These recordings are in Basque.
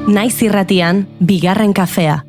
Naiz irratian, bigarren kafea.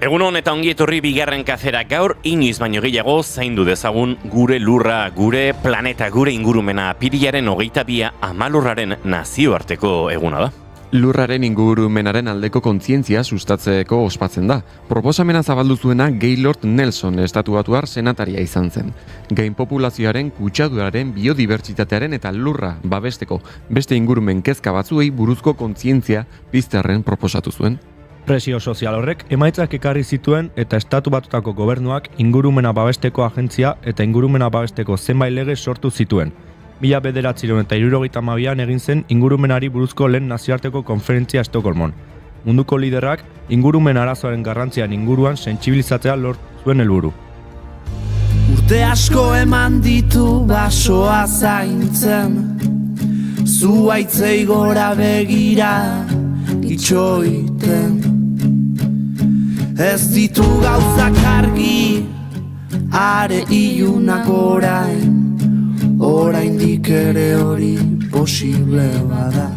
Egunon eta ongi etorri bigarren kafera. Gaur inoiz baino gehiago zaindu dezagun gure lurra, gure planeta, gure ingurumena. Apirilaren 22 Amalurraren nazioarteko eguna da. Lurraren ingurumenaren aldeko kontzientzia sustatzeko ospatzen da. Proposamena zabaldu zuena Gaylord Nelson estatuatuar senataria izan zen. Gain populazioaren, kutsaduraren, biodibertsitatearen eta lurra babesteko beste ingurumen kezka batzuei buruzko kontzientzia piztearren proposatu zuen. Presio sozial horrek emaitzak ekarri zituen eta estatu batutako gobernuak ingurumena babesteko agentzia eta ingurumena babesteko zenbait lege sortu zituen. 1972an egin zen ingurumenari buruzko lehen nazioarteko konferentzia Estokolmon. Munduko liderrak ingurumen arazoaren garrantzian inguruan sentsibilizatzea lortu zuen helburu. Urte asko eman ditu basoa zaintzen, zuaitzei gora begira itxoiten. Ez ditu gauzak argi, are ilunak oraindik ere hori posible bada.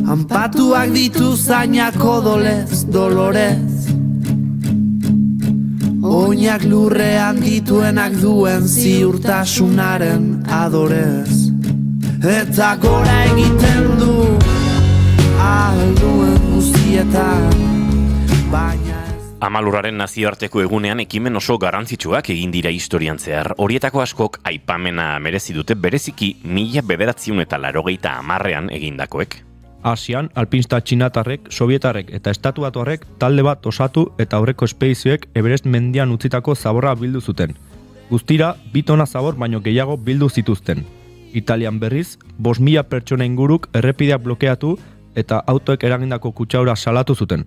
Hanpatuak ditu zainak odolez, dolorez, oinak lurrean dituenak duen ziurtasunaren adorez. Eta gora egiten du alduen guztietan, baina Amalurraren nazioarteko egunean ekimen oso garrantzitsuak egin dira historian zehar. Horietako askok aipamena merezi dute, bereziki 1980ean egindakoek. Asian, alpinista txinatarrek, sovietarrek eta estatuatuarrek talde bat osatu eta aurreko espedizioek Everest mendian utzitako zaborra bildu zuten. Guztira, 2 tona zabor baino gehiago bildu zituzten. Italian berriz, 5.000 pertsona inguruk errepideak blokeatu eta autoek eragindako kutsadura salatu zuten.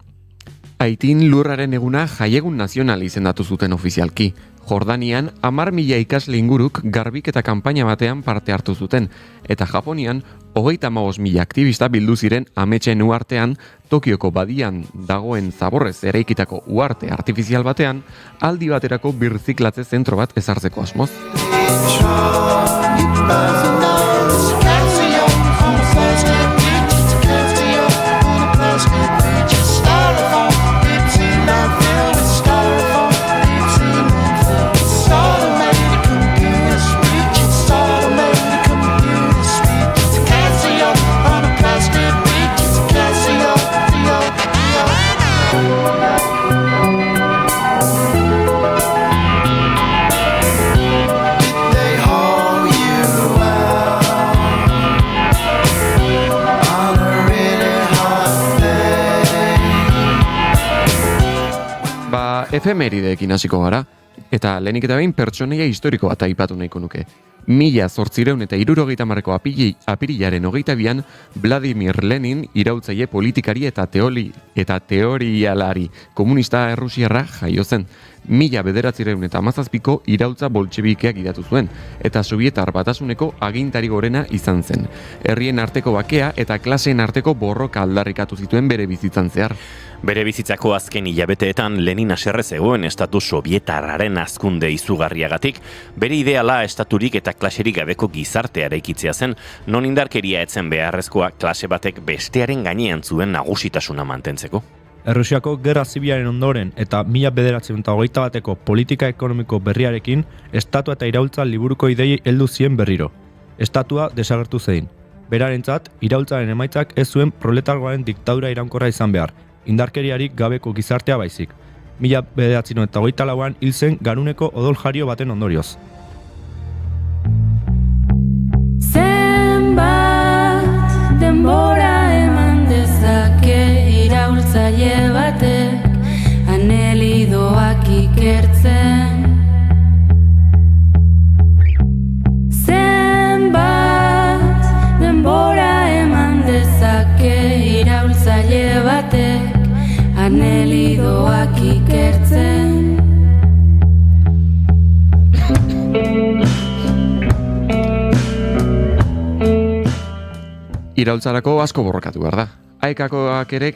Haitin lurraren eguna jaiegun nazional izendatu zuten ofizialki. Jordanian 10.000 ikasle inguruk garbiketa kanpaina batean parte hartu zuten, eta Japonian 35.000 aktivista bildu ziren ametsen uhartean Tokioko badian dagoen zaborrez eraikitako uharte artifizial batean aldi baterako birziklatze zentro bat ezartzeko asmoz. Efemerideekin hasiko gara, eta lehenik eta behin pertsonaia historiko bat aipatu nahiko nuke. 1870ko apirilaren 22an Vladimir Lenin iraultzaile politikari eta teorialari komunista errusiarra jaio zen. 1917ko iraultza boltxebikeak gidatu zuen, eta Sovietar Batasuneko agintari gorena izan zen. Herrien arteko bakea eta klaseen arteko borroka aldarrikatu zituen bere bizitzan zehar. Bere bizitzako azken hilabeteetan Lenin haserre zegoen estatu sovietarraren hazkunde izugarriagatik, bere ideala estaturik eta klaserik gabeko gizartea eraikitzea zen, non indarkeria etzen beharrezkoa klase batek bestearen gainean zuen nagusitasuna mantentzeko. Errusiako gerra zibilaren ondoren eta 1921ko politika ekonomiko berriarekin estatua eta iraultza liburuko idei heldu zien berriro. Estatua desagertu zein. Berarentzat, iraultzaren emaitzak ez zuen proletargoaren diktadura iraunkorra izan behar, indarkeriarik gabeko gizartea baizik. 1924an hil zen Garuneko odol jario baten ondorioz. Zenbat denbora eman dezake iraultzaile batek, anel gidoak ikertzen. Iraultzarako asko borrokatu behar da. Aekakoak ere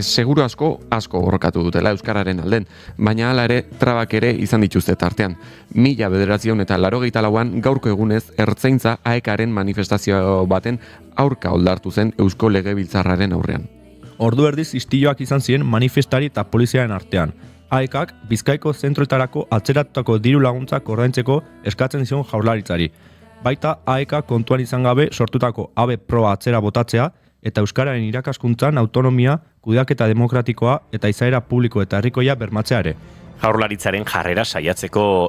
seguru asko borrokatu dutela Euskararen alden, baina hala ere trabak ere izan dituzte tartean. 1984an gaurko egunez Ertzaintza Aekaren manifestazio baten aurka oldartu zen Eusko Legebiltzarraren aurrean. Ordu erdiz istiloak izan ziren manifestari eta poliziaren artean. Aekak Bizkaiko zentroetarako atzeratutako diru laguntzak ordaintzeko eskatzen zion Jaurlaritzari. Baita Aeka kontuan izan gabe sortutako ABE proba atzera botatzea eta Euskararen irakaskuntzan autonomia, kudeaketa demokratikoa eta izaera publiko eta herrikoia bermatzea ere. Jaurlaritzaren jarrera salatzeko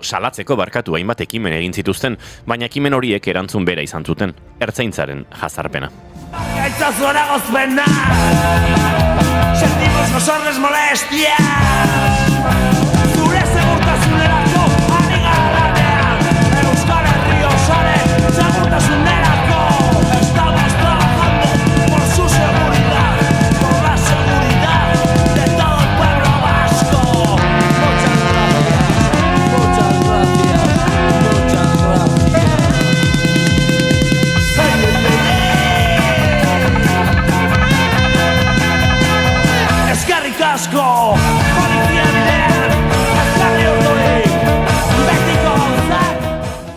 hainbat ekimen egin zituzten, baina ekimen horiek erantzun bera izan zuten, Ertzaintzaren jazarpena. Gaitzazu eragozpena, sentimos nosotros molestias, zure segurtasunerako ari garanean, Euskal Herri osoaren segurtasunerako, estamos trabajando por su seguridad, por la seguridad de todo el pueblo vasco. Muchas gracias, muchas gracias, muchas gracias. Eskerrik asko, polizia bidean, eskerri urdurik, betiko gauzak.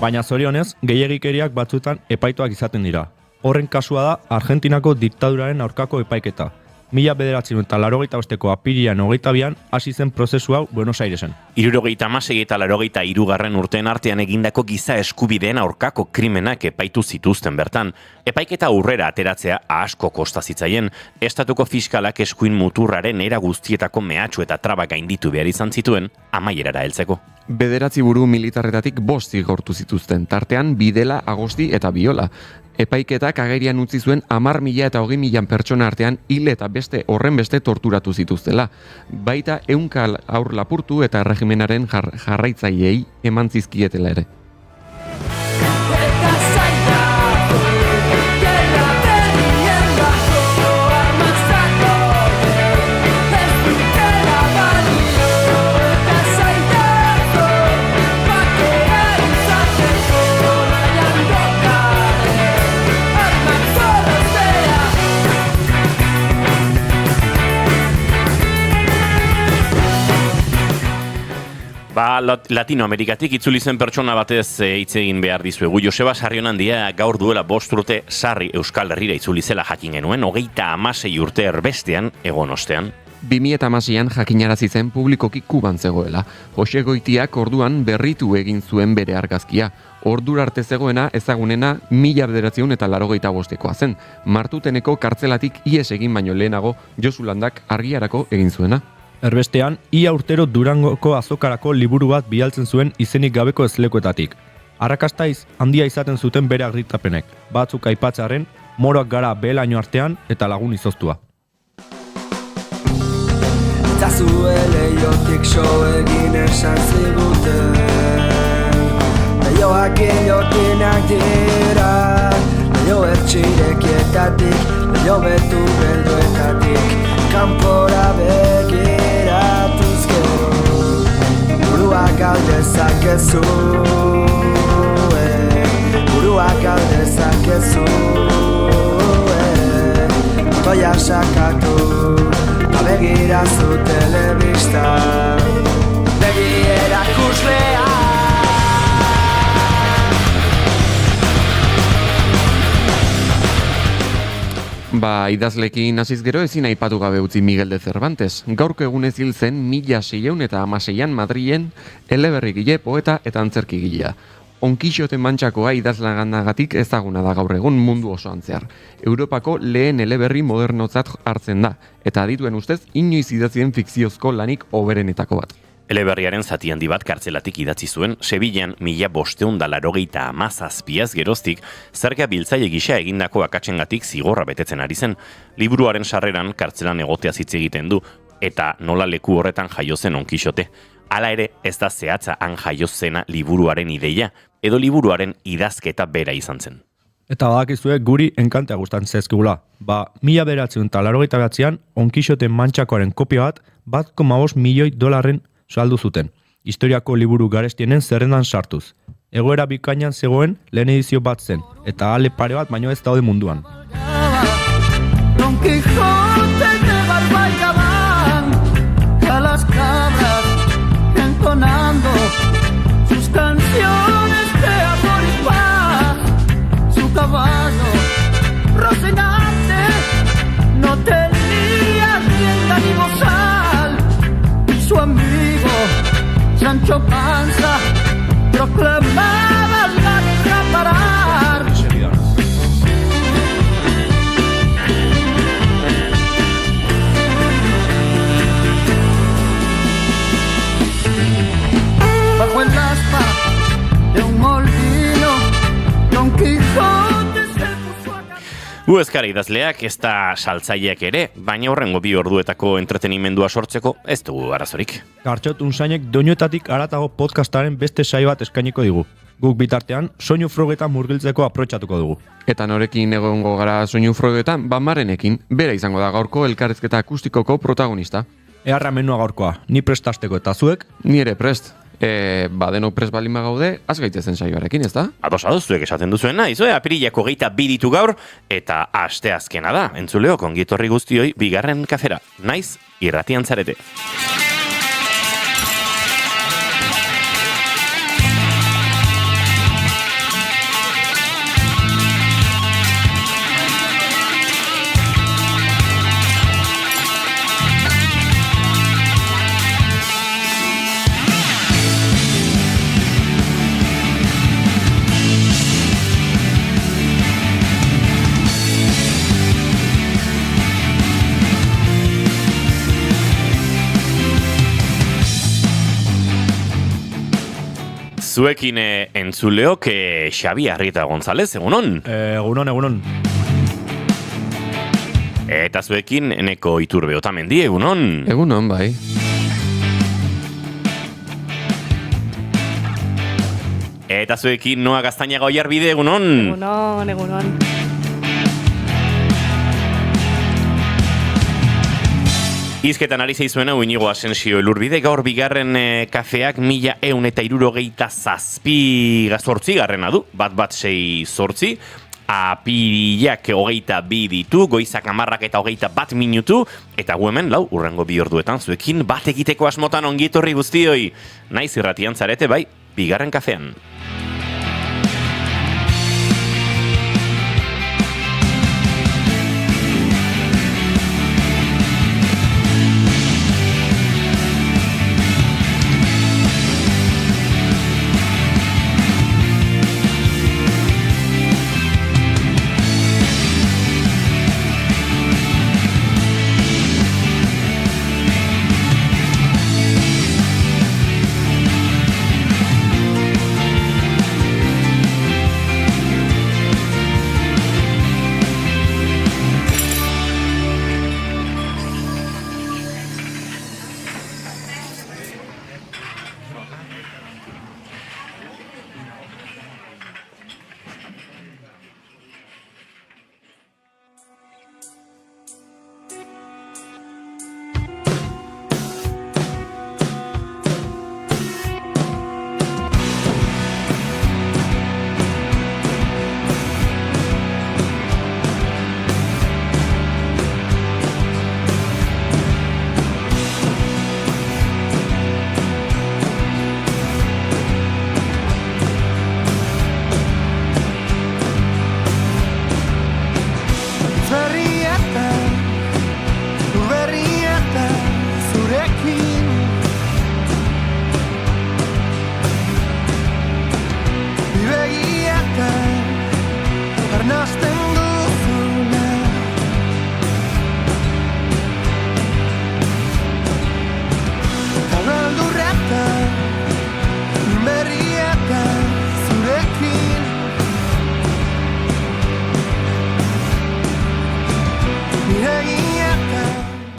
Baina zorionez, gehiegikeriak batzuetan epaituak izaten dira. Horren kasua da Argentinako diktaduraren aurkako epaiketa. 1985ko apirilean 22an hasi zen prozesu hau Buenos Airesen. 76 eta 83 urteen artean egindako giza eskubideen aurkako krimenak epaitu zituzten bertan. Epaiketa aurrera ateratzea asko kosta zitzaien, estatuko fiskalak eskuin muturraren era guztietako mehatxu eta traba gainditu behar izan zituen amaierara heltzeko. 9 buru militarretatik 5 zigortu zituzten, tartean Bidela, Agosti eta Biola. Epaiketak agerian utzi zuen 10.000 eta 20.000 pertsona artean hil eta beste horrenbeste torturatu zituztela. Baita 100 haur lapurtu eta erregimenaren jarraitzaileei eman zizkietela ere. Latinoamerikatik itzuli zen pertsona batez hitz egin behar dizuegu. Joseba Sarrionandia gaur duela 5 urte sarri Euskal Herrira itzuli zela jakin genuen, 36 urte erbestean egon ostean. 2016an jakinarazi zen publikoki Kuban zegoela. Jose Goitiak orduan berritu egin zuen bere argazkia. Ordura arte zegoena ezagunena 1985koa zen. Martuteneko kartzelatik ihes egin baino lehenago Josu Landak argiarako egin zuena. Erbestean, ia urtero Durangoko azokarako liburu bat bidaltzen zuen izenik gabeko ezlekuetatik. Arrakastaiz handia izaten zuten bere argitapenek, batzuk aipatzearen, moroak gara behelaino artean eta lagun izoztua. Itzazue leiotik so egin esan ziguten, leioak ilotinak dira, leio ertxirekietatik, leio betu beldoetatik, kanpora begiratuz gero, buruak aldezakezu, buruak aldezakezu, toia sakatu, eta begirazu telebista, begi erakuslea. Idazlekin hasiz gero ezin aipatu gabe utzi Miguel de Cervantes. Gaurko egunez hil zen 1616an Madrilen eleberrigile, poeta eta antzerkigilea. Onkixote Mantxakoa idazlaganagatik ezaguna da gaur egun mundu osoan zehar. Europako lehen eleberri modernotzat hartzen da, eta adituen ustez inoiz idatzien fikziozko lanik hoberenetako bat. Eleberriaren zati handi bat kartzelatik idatzi zuen, Sevillan 1587 geroztik, zerga biltzaile gisa egindako akatsengatik zigorra betetzen ari zen. Liburuaren sarreran kartzelan egotea hitz egiten du, eta nola leku horretan jaio zen Onkixote. Hala ere, ez da zehatza han jaio zena liburuaren ideia, edo liburuaren idazketa bera izan zen. Eta badakizue guri enkantea gustan zezkigula. 1989an Don Quixote mantxakoaren kopia bat 1,5 milioi dolarren saldu zuten. Historiako liburu garestienen zerrendan sartuz. Egoera bikainan zegoen lehen edizio bat zen, eta ale pare bat baino ez daude munduan. Don Quijote de barba y gabán, a las cabras entonando sus canciones de amor y paz. Su caballo Rocinante no tenía rienda ni bozal, y su amigo Sancho Panza proclamaba la guerra parar. Bajo el aspa de un molino, Don Quijote se puso a cantar. Gu eskara idazleak ez da saltzaileak ere, baina horrengo 2 orduetako entretenimendua sortzeko ez dugu arazorik. Gartxot unsainek doinuetatik aratago podcastaren beste saio bat eskainiko digu. Guk bitartean, soinu frogetan murgiltzeko aprotxatuko dugu. Eta norekin egongo gara soinu frogetan, Marenekin, bera izango da gaurko elkarrezketa akustikoko protagonista. Eharra menua gaurkoa, ni prestasteko eta zuek, Ni ere prest. Denok prest balin bagaude, az gaitezen saioarekin, ez da? Ados zuek esaten duzuena, izue, apirilako 22 ditu gaur, eta asteazkena da, entzuleok ongietorri guztioi bigarren kafera. Naiz, irratian zarete. Zuekin entzuleok Xabi Arrieta González, egunon? egunon. Eta zuekin Eneko Iturbe Otamendi, egunon? Egunon, bai. Eta zuekin Noa Gaztainaga Oiarbide, egunon? Egunon. Hizketan ari zeizuena Inigo Asensio Elurbide, gaur bigarren kafeak 1167 garrena du, bat 6 apirilak 22 ditu, goizak 10 eta 21 minutu, eta gu hemen urrengo 2 orduetan zuekin bat egiteko asmotan ongietorri guztioi. Naiz irratian zarete bai, bigarren kafean.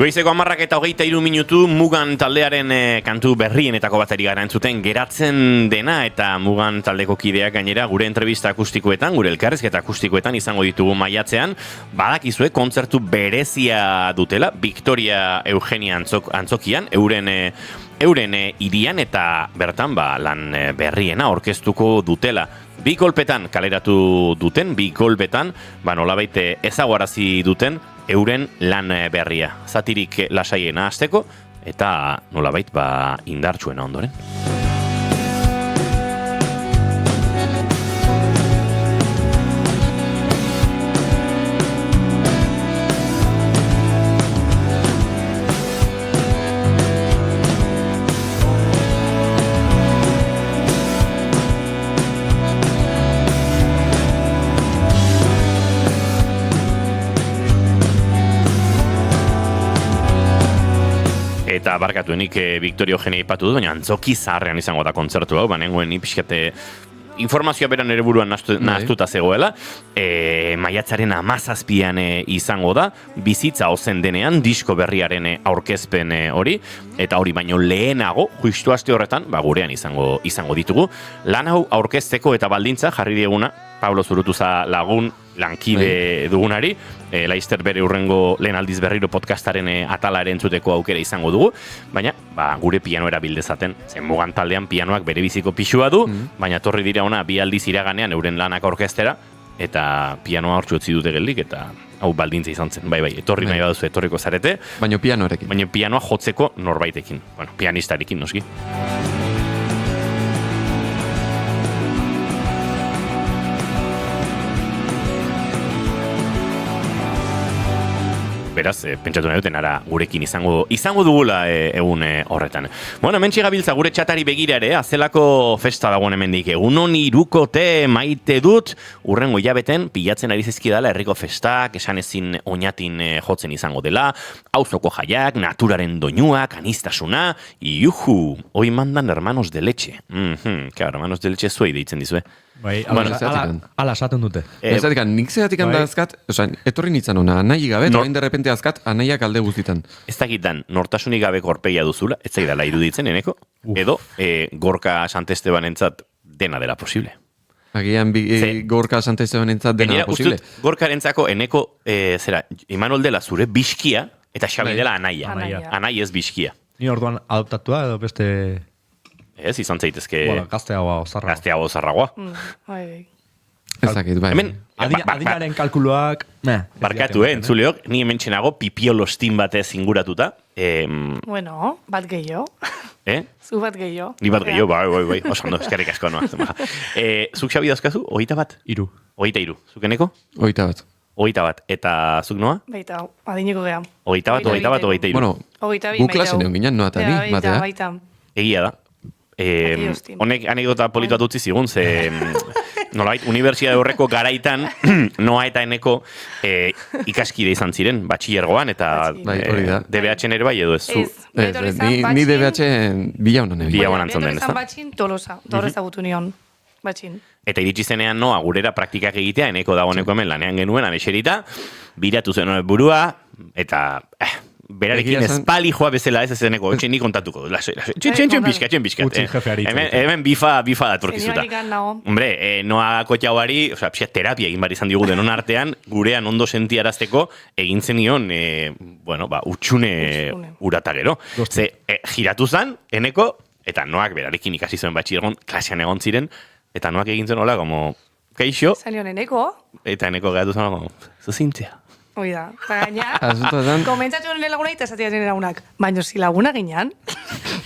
Goizeko 10:23 minutu Mugan taldearen kantu berrienetako bateri gara entzuten geratzen dena, eta Mugan taldeko kideak gainera gure entrevista akustikoetan, gure elkarrizketa akustikoetan izango ditugu maiatzean. Badakizue kontzertu berezia dutela Victoria Eugenia antzokian, euren hirian, eta bertan lan berriena aurkeztuko dutela. Bi kolpetan kaleratu duten, bi kolpetan nolabait ezaguarazi duten euren lan berria. Zatirik lasaiena hasteko eta nolabait indartsuena ondoren. Eta barkatuenik Victoria Eugenia ipatu dut, baina antzoki zaharrean izango da kontzertu hau, nengoen pixkate informazioa beran ere buruan nahaztuta zegoela. Maiatzaren 17an izango da, bizitza ozen denean, disko berriaren aurkezpen hori, eta hori baino lehenago, justu aste horretan, gurean izango ditugu. Lan hau aurkezteko eta baldintza jarri dieguna, Pablo Zurutuza lagun, lankide dugunari, Laister bere urrengo lehen aldiz berriro podcastaren atala ere entzuteko aukera izango dugu, baina gure pianoera bildezaten, zen Mugan taldean pianoak bere biziko pixua du, baina torri dira ona bi aldiz iraganean euren lanak orkestera, eta pianoa hortzu utzi dute geldik, eta hau baldintza izan zen, bai, etorri nahi baduzu etorriko zarete. Baina pianoarekin. Baina pianoa jotzeko norbaitekin, pianistarekin noski. Beraz, pentsatu nahi duten ara gurekin izango dugula egun horretan. Bueno, hemen txigabiltza gure txatari begira ere, azelako festa dagoen hemendik. Egun honi irukote maite dut, urrengo hilabeten pilatzen ari zizkidala herriko festak, esan ezin oinatin jotzen izango dela, auzoko jaiak, naturaren doinuak, anistasuna, iuhu, hoi mandan hermanos de leche. Claro, hermanos de leche zuei deitzen dizue. Bai, ala esaten dute. Nik zeatik handa azkat, etorri nintzen hona, anai gabe, eta hain derrepente azkat, anaiak alde guztitan. Ez dakitan, nortasunik gabeko orpegia duzula, ez zaidala iruditzen, eneko, edo Gorka Santesteban entzat dena dela posible. Agian Gorka Santesteban entzat dena dela posible. Gorka entzako eneko, Imanol dela zure biskia, eta Xabi dela anaia. Anai ez biskia. Ni orduan adoptatua edo beste... Ez, izan zaitezke... Gazteago zarragoa. Ez dakit, bai. Adinaren kalkuluak... Barkatu, entzuleok, ni hemen txenago pipiolostin batez inguratuta. Bueno, bat gehiago. Zu bat gehiago. Ni bat gehiago, bai. Osando, eskerrik asko noa. Zuk Xabi dauzkazu, 23? 23. Zukeneko? 23. 21. Eta zuk noa? Baita, adineko geha. 23. Bueno, gu klasen egon ginen, noa eta ni, batea. Egia da. Honek anekdota politu atutzi zigun, ze nolait, Unibertsitate horreko garaitan noa eta eneko ikaskide izan ziren, batxillergoan, eta DBH-en ere bai edo ez zu. Ni DBH-en bilaunan egin. Bilaunan antzon den, ez da? Batxin Tolosa, torrez agutu nion, batxin. Eta iritsi zenean noa gurera praktikak egitea, eneko dagoeneko hemen lanean genuen, aneserita, biratu zen burua, eta... Berarekin espali joa bezala ez eneko, etxen ni kontatuko. Txen pixkat. Hemen bifa datorkizuta. Hombre, noa kotxauari, terapia egin bar izan digu denon artean, gurean ondo sentiarazteko, egin zenion, utxune urata gero. Ze, giratu zan, eneko, eta noak berarekin ikasi zuen batxirgon, klasean egon ziren, eta noak egin zen hola, como, kaixo. Zanion eneko. Eta eneko gehatu zen, como, zuzintzea. Oida, baina, komentzatu nire laguna eta esatia nire lagunak. Baina, si laguna ginean,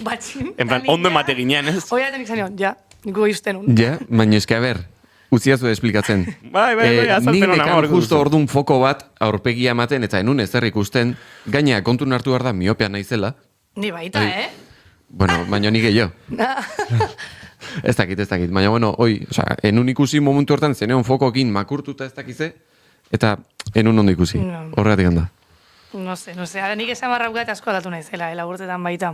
batxin. En plan, ondo emate ginean, ez? Oida tenik zanion, ja, niko izten un. Ja, baina eske, a ber, utziazu esplikatzen. Bai, azaltzen hona. Nik nekan justo ordun foko bat aurpegia ematen, eta enun ezer ikusten, gaina kontun hartu behar da miopea naizela. Ni baita, Bueno, baina ni gehiago. Ez dakit. Baina, bueno, enun ikusi momentu hortan zeneon fokokin makurtuta ez dakize, eta enun ondo ikusi, horregatik handa. No sé, nik esan barraukat asko aldatu naizela, laburtetan baita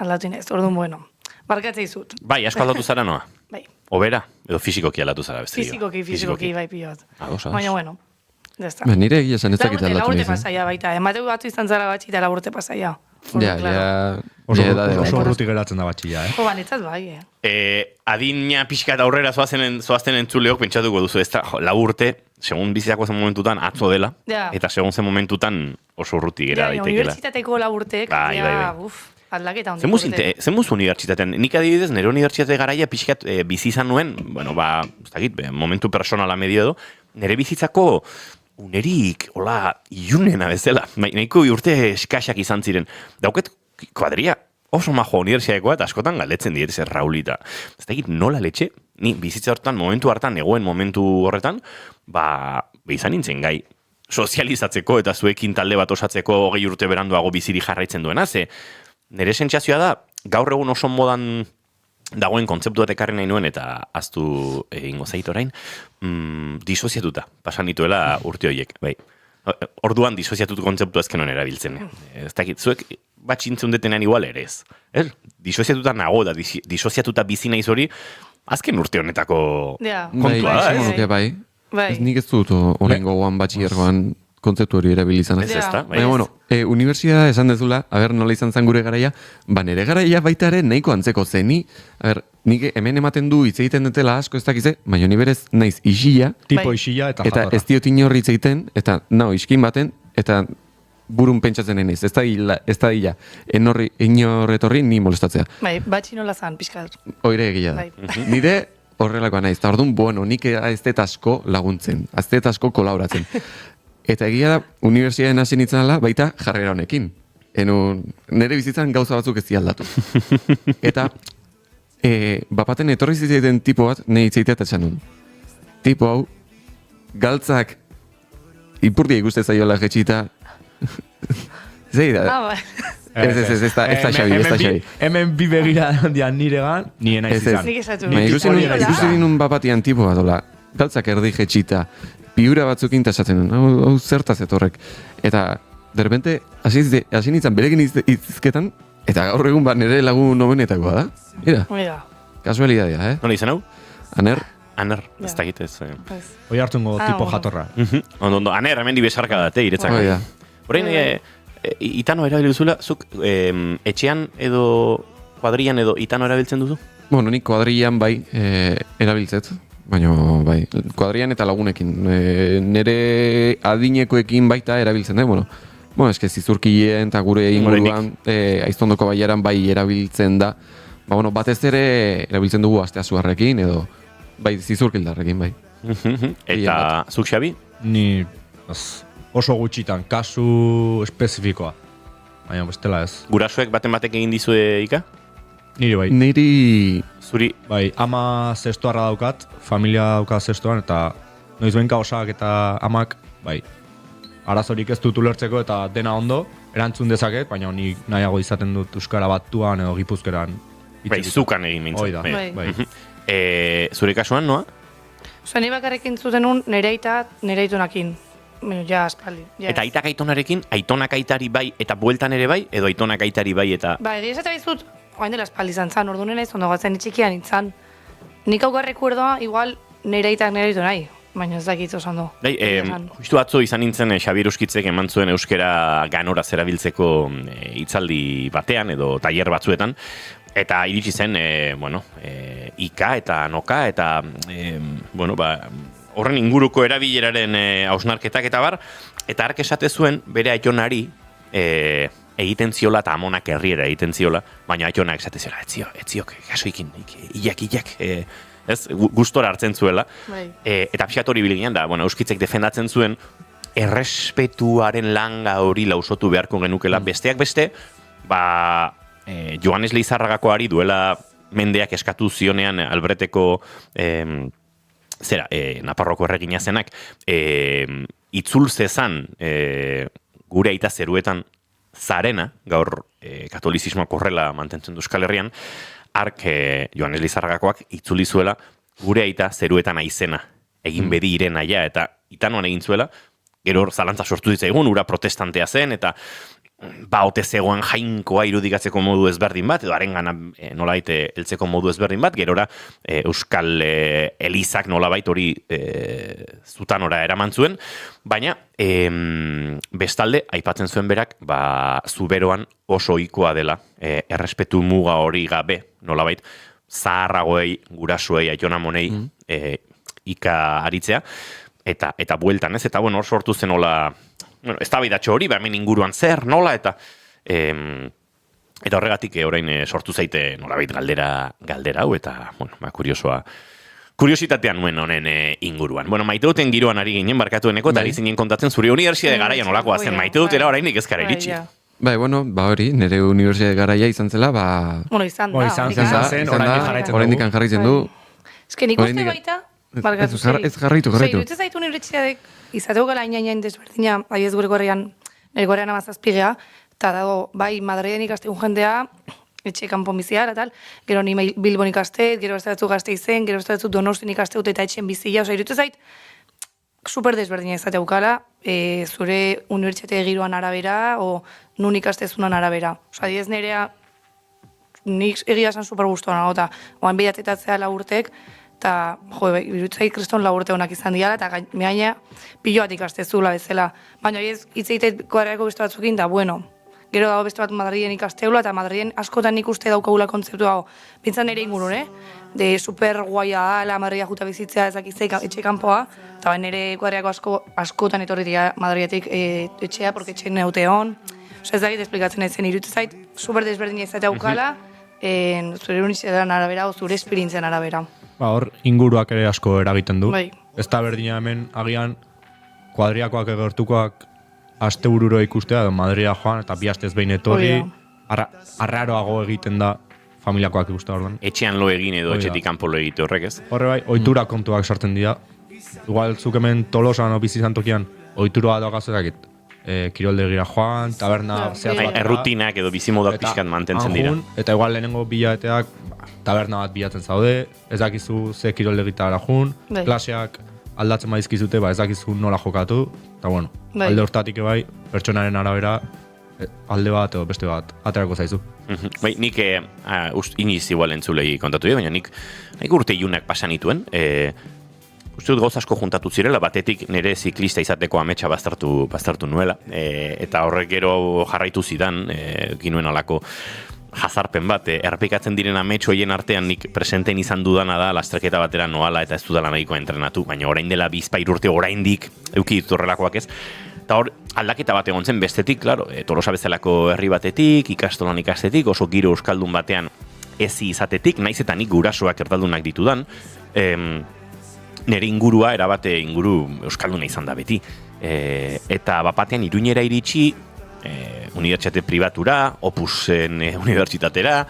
aldatu naiz, orduan bueno. Barkatzea izut. Bai, asko aldatu zara noa? Bai. Obera? Edo fizikoki aldatu zara beste? Fizikoki, bai pilot. Baina bueno. Desta. Nire egia esan ez dakit aldatu Laburte nahi zen. pasaia baita, emateu batu izan zara batxi eta laburte pasaia. Oso urruti geratzen da batxilla, Jo, banetzat bai, Adina pixka eta aurrera zoazten entzuleok pentsatuko duzu, ez da, laburte, segun bizitako zen momentutan atzo dela, Ja. eta segun zen momentutan oso urruti gera daitekela. Unibertsitateko laburteek, Bai. aldaketa hondi. Zen muz unibertsitatean? Nik adibidez, nire unibertsitate garaia pixkat bizi izan nuen, bueno, ez dakit, momentu personala medio edo, nire bizitzako unerik, hola, ilunena bezala, nahiko urte eskaxak izan ziren. Dauket kuadria oso majo unibertsitatekoa eta askotan galdetzen diet zer Raulita. Ez dakit nola letxe, ni bizitza hortan, momentu hartan, egoen momentu horretan, izan nintzen gai sozializatzeko eta zuekin talde bat osatzeko 20 urte beranduago biziri jarraitzen duena, ze nire sentsazioa da, gaur egun oso modan dagoen kontzeptu bat ekarri nahi nuen eta aztu egingo zait orain, disoziatuta, pasan dituela urte horiek, bai. Orduan disoziatutu kontzeptu ezkenon erabiltzen. Ez dakit, zuek batxintzen detenean igual ere ez. Disoziatuta nago da, disoziatuta bizi naiz hori, azken urte honetako kontua da, Bai. Ez nik ez dut horrengo goan batxiergoan kontzeptu hori erabilizan. Ez da, bai. Baina, unibertsitatea esan dezula, nola izan zen gure garaia, nire garaia baita ere nahiko antzeko zeni, nik hemen ematen du hitz egiten dutela asko ez dakize, baina ni berez naiz isila, tipo isila eta jatorra. Eta ez diot inorri hitz egiten, eta iskin baten, eta burun pentsatzen naiz, ez da hila, inor etorri ni molestatzea. Bai, batxi nola zan, pixkat. Oire egia da. Nire horrelakoa naiz, eta orduan, nik ez dut asko laguntzen, ez dut asko kolaboratzen. Eta egia da, unibertsitatean hasi nintzen ala, baita jarrera honekin. Nire bizitzan gauza batzuk ez aldatu. Eta, bapaten etorri zitzaiten tipo bat, nahi itzaitea eta txanun. Tipo hau, galtzak, ipurdia ikuste zaiola jetxita. Zei da. Ez da Xabi. Hemen bi begira dian nire gan, nire nahi zizan. Nik esatu. Ikusi dinun bapatian tipo bat, dola, galtzak erdi jetxita, piura batzukin tasatzen, hau zertaz etorrek. Eta, derbente, hasi nintzen berekin izketan, eta gaur egun nire lagun nomenetakoa da. Mira, kasualidadea, Nola izan hau? Aner, ez da egitez. Hoi hartungo tipo jatorra. Ondo, Aner, hemen dibesarka date, iretzako. Horein, Itano erabili duzula, zuk etxean edo kuadrian edo Itano erabiltzen duzu? Bueno, nik kuadrian bai erabiltzet, baina bai, kuadrian eta lagunekin. Nere adinekoekin baita erabiltzen da, eske zizurkien eta gure inguruan aiztondoko baiaran bai erabiltzen da. Batez ere erabiltzen dugu asteazuarrekin edo bai zizurkildarrekin bai. Eta zuk Xabi? Ni oso gutxitan, kasu espezifikoa. Baina bestela ez. Gurasoek batek egin dizue Ika? Niri bai. Niri... Zuri? Bai, ama zestoarra daukat, familia daukat zestoan, eta noiz benka osak eta amak, bai, arazorik ez dut ulertzeko eta dena ondo, erantzun dezaket, baina nik nahiago izaten dut Euskara Batuan edo Gipuzkeran. Bai, zukan egin mintzen. Hoi da, bai. Zure kasuan, noa? Ni bakarrekin zuten un nire aitonakin. Ja, aspaldi. Eta aitak aitonarekin, aitonak aitari bai eta bueltan ere bai, edo aitonak aitari bai eta... Ba, egia esate baizut, oain dela aspaldi izan zan, ordu nena izondo gatzen itxikian itzan. Nik hau garrekuerdoa, igual nire aitak nire aitonai, baina ez dakit oso ondo. Justu atzo izan nintzen Xabier Uskitzek eman zuen euskera ganora zerabiltzeko hitzaldi batean edo tailer batzuetan, eta iritsi zen, Ika eta Noka eta, horren inguruko erabileraren hausnarketak eta bar, eta hark esate zuen bere aitonari egiten ziola eta amonak herriera egiten ziola, baina aitonak esate ziola, etziok, gasoikin, ilak, gustora hartzen zuela. Eta pixat hori bilinean da, Euskitzek defendatzen zuen, errespetuaren langa hori lausotu beharko genukela besteak beste, Joanes Leizarragakoari duela mendeak eskatu zionean Albreteko Naparroko erregina zenak, itzul zezan gure aita zeruetan zarena, gaur katolizismoak horrela mantentzen du Euskal Herrian, hark Joanes Lizarragakoak itzuli zuela gure aita zeruetan aizena, egin bedi irenaia, eta Itanoan egin zuela, gero zalantza sortu ditzaigun, ura protestantea zen, eta ote zegoen jainkoa irudikatzeko modu ezberdin bat, edo harengana nolabait heltzeko modu ezberdin bat, gerora Euskal Elizak nolabait hori zutanora eraman zuen, baina bestalde, aipatzen zuen berak, Zuberoan oso ohikoa dela, errespetu muga hori gabe, nolabait, zaharragoei, gurasoei, aitonamonei, ika aritzea, eta bueltan, ez? Eta, hor sortu zen hola, ez da bidatxo hori, hemen inguruan zer, nola, eta horregatik orain sortu zaite nolabait galdera hau, eta, kuriositatean nuen honen inguruan. Maite duten giroan ari ginen, barkatueneko, eta ari zinen kontatzen zure unibertsitate garaia nolakoa zen, maite dutera oraindik ez gara iritsi. Hori, nire unibertsitate garaia izan zela, izan da, oraindik jarraitzen du. Ez que nik uste baita, ez jarraitu. Iruditzen zaitu unibertsitateek izateko gala inain desberdina, ez gure gorrean, nire gorrean amazazpigea, eta dago, Madriden ikastegun jendea, etxe kanpon bizia, eta tal, gero ni Bilbon ikasteet, gero beste batzuk Gasteizen, gero beste batzuk Donostin ikasteut eta etxen bizia, iruditzen zait, super desberdina izatea ukala, zure unibertsitate giroan arabera, o nun ikastezunan arabera. Diez nerea, nik egia esan super guztuan agota, oan behiatetatzea laburtek, eta, iruditzai kriston laburte honak izan diala, eta gaina pilo bat ikastezula bezala. Baina hitz egiteit koareako beste batzukin, da, gero dago beste bat Madriden ikasteula, eta Madriden askotan nik uste daukagula kontzeptu dago. Bintzan nire ingurun, de super guaia ala Madrida juta bizitzea ezakizei etxe kanpoa, eta nire koareako askotan etorri dira Madridetik etxea, porque etxe neute hon. Ez dakit esplikatzen ezen iruditzen zait, super desberdina izatea ukala, zure unibertsitatean arabera, o zure esperientzian arabera. Hor, inguruak ere asko eragiten du. Bai. Ez da berdina hemen, agian, kuadriakoak egertukoak astebururo ikustea, edo Madrida joan, eta bi astez behin etorri, arraroago egiten da familiakoak ikustea orduan. Etxean lo egin edo etxetik kanpo lo egite horrek, ez? Horre bai, ohitura kontuak sartzen dira. Igual zuk hemen Tolosan o bizi zantokian, ohitura bat daukazuekakit. Kiroldegira joan, taberna zehatz bat. Errutinak edo bizimodak pixkat mantentzen dira. Eta igual lehenengo bilateak taberna bat bilatzen zaude, ez dakizu ze kiroldegitara jun, klaseak aldatzen badizkizute, ez dakizu nola jokatu, eta alde hortatik bai, pertsonaren arabera, alde bat edo beste bat, aterako zaizu. Nik iniz igual entzulei kontatu baina nik urte ilunak pasan ituen, uste dut gauz asko juntatu zirela, batetik nire ziklista izateko ametsa baztertu nuela, eta horrek gero jarraitu zidan, ginuen alako jazarpen bat, errepikatzen diren ametsu hoien artean nik presenten izan dudana da lasterketa batera noala eta ez dudala nahikoa entrenatu, baina orain dela bizpair urte oraindik euki ditut horrelakoak ez, eta hor aldaketa bat egon zen bestetik, claro, Tolosa bezalako herri batetik, ikastolan ikastetik, oso giro euskaldun batean ezi izatetik, naiz eta nik gurasoak erdaldunak ditudan, nire ingurua, erabate inguru euskalduna izan da beti. Eta bapatean Iruñera iritsi, unibertsitate pribatura, Opusen unibertsitatera,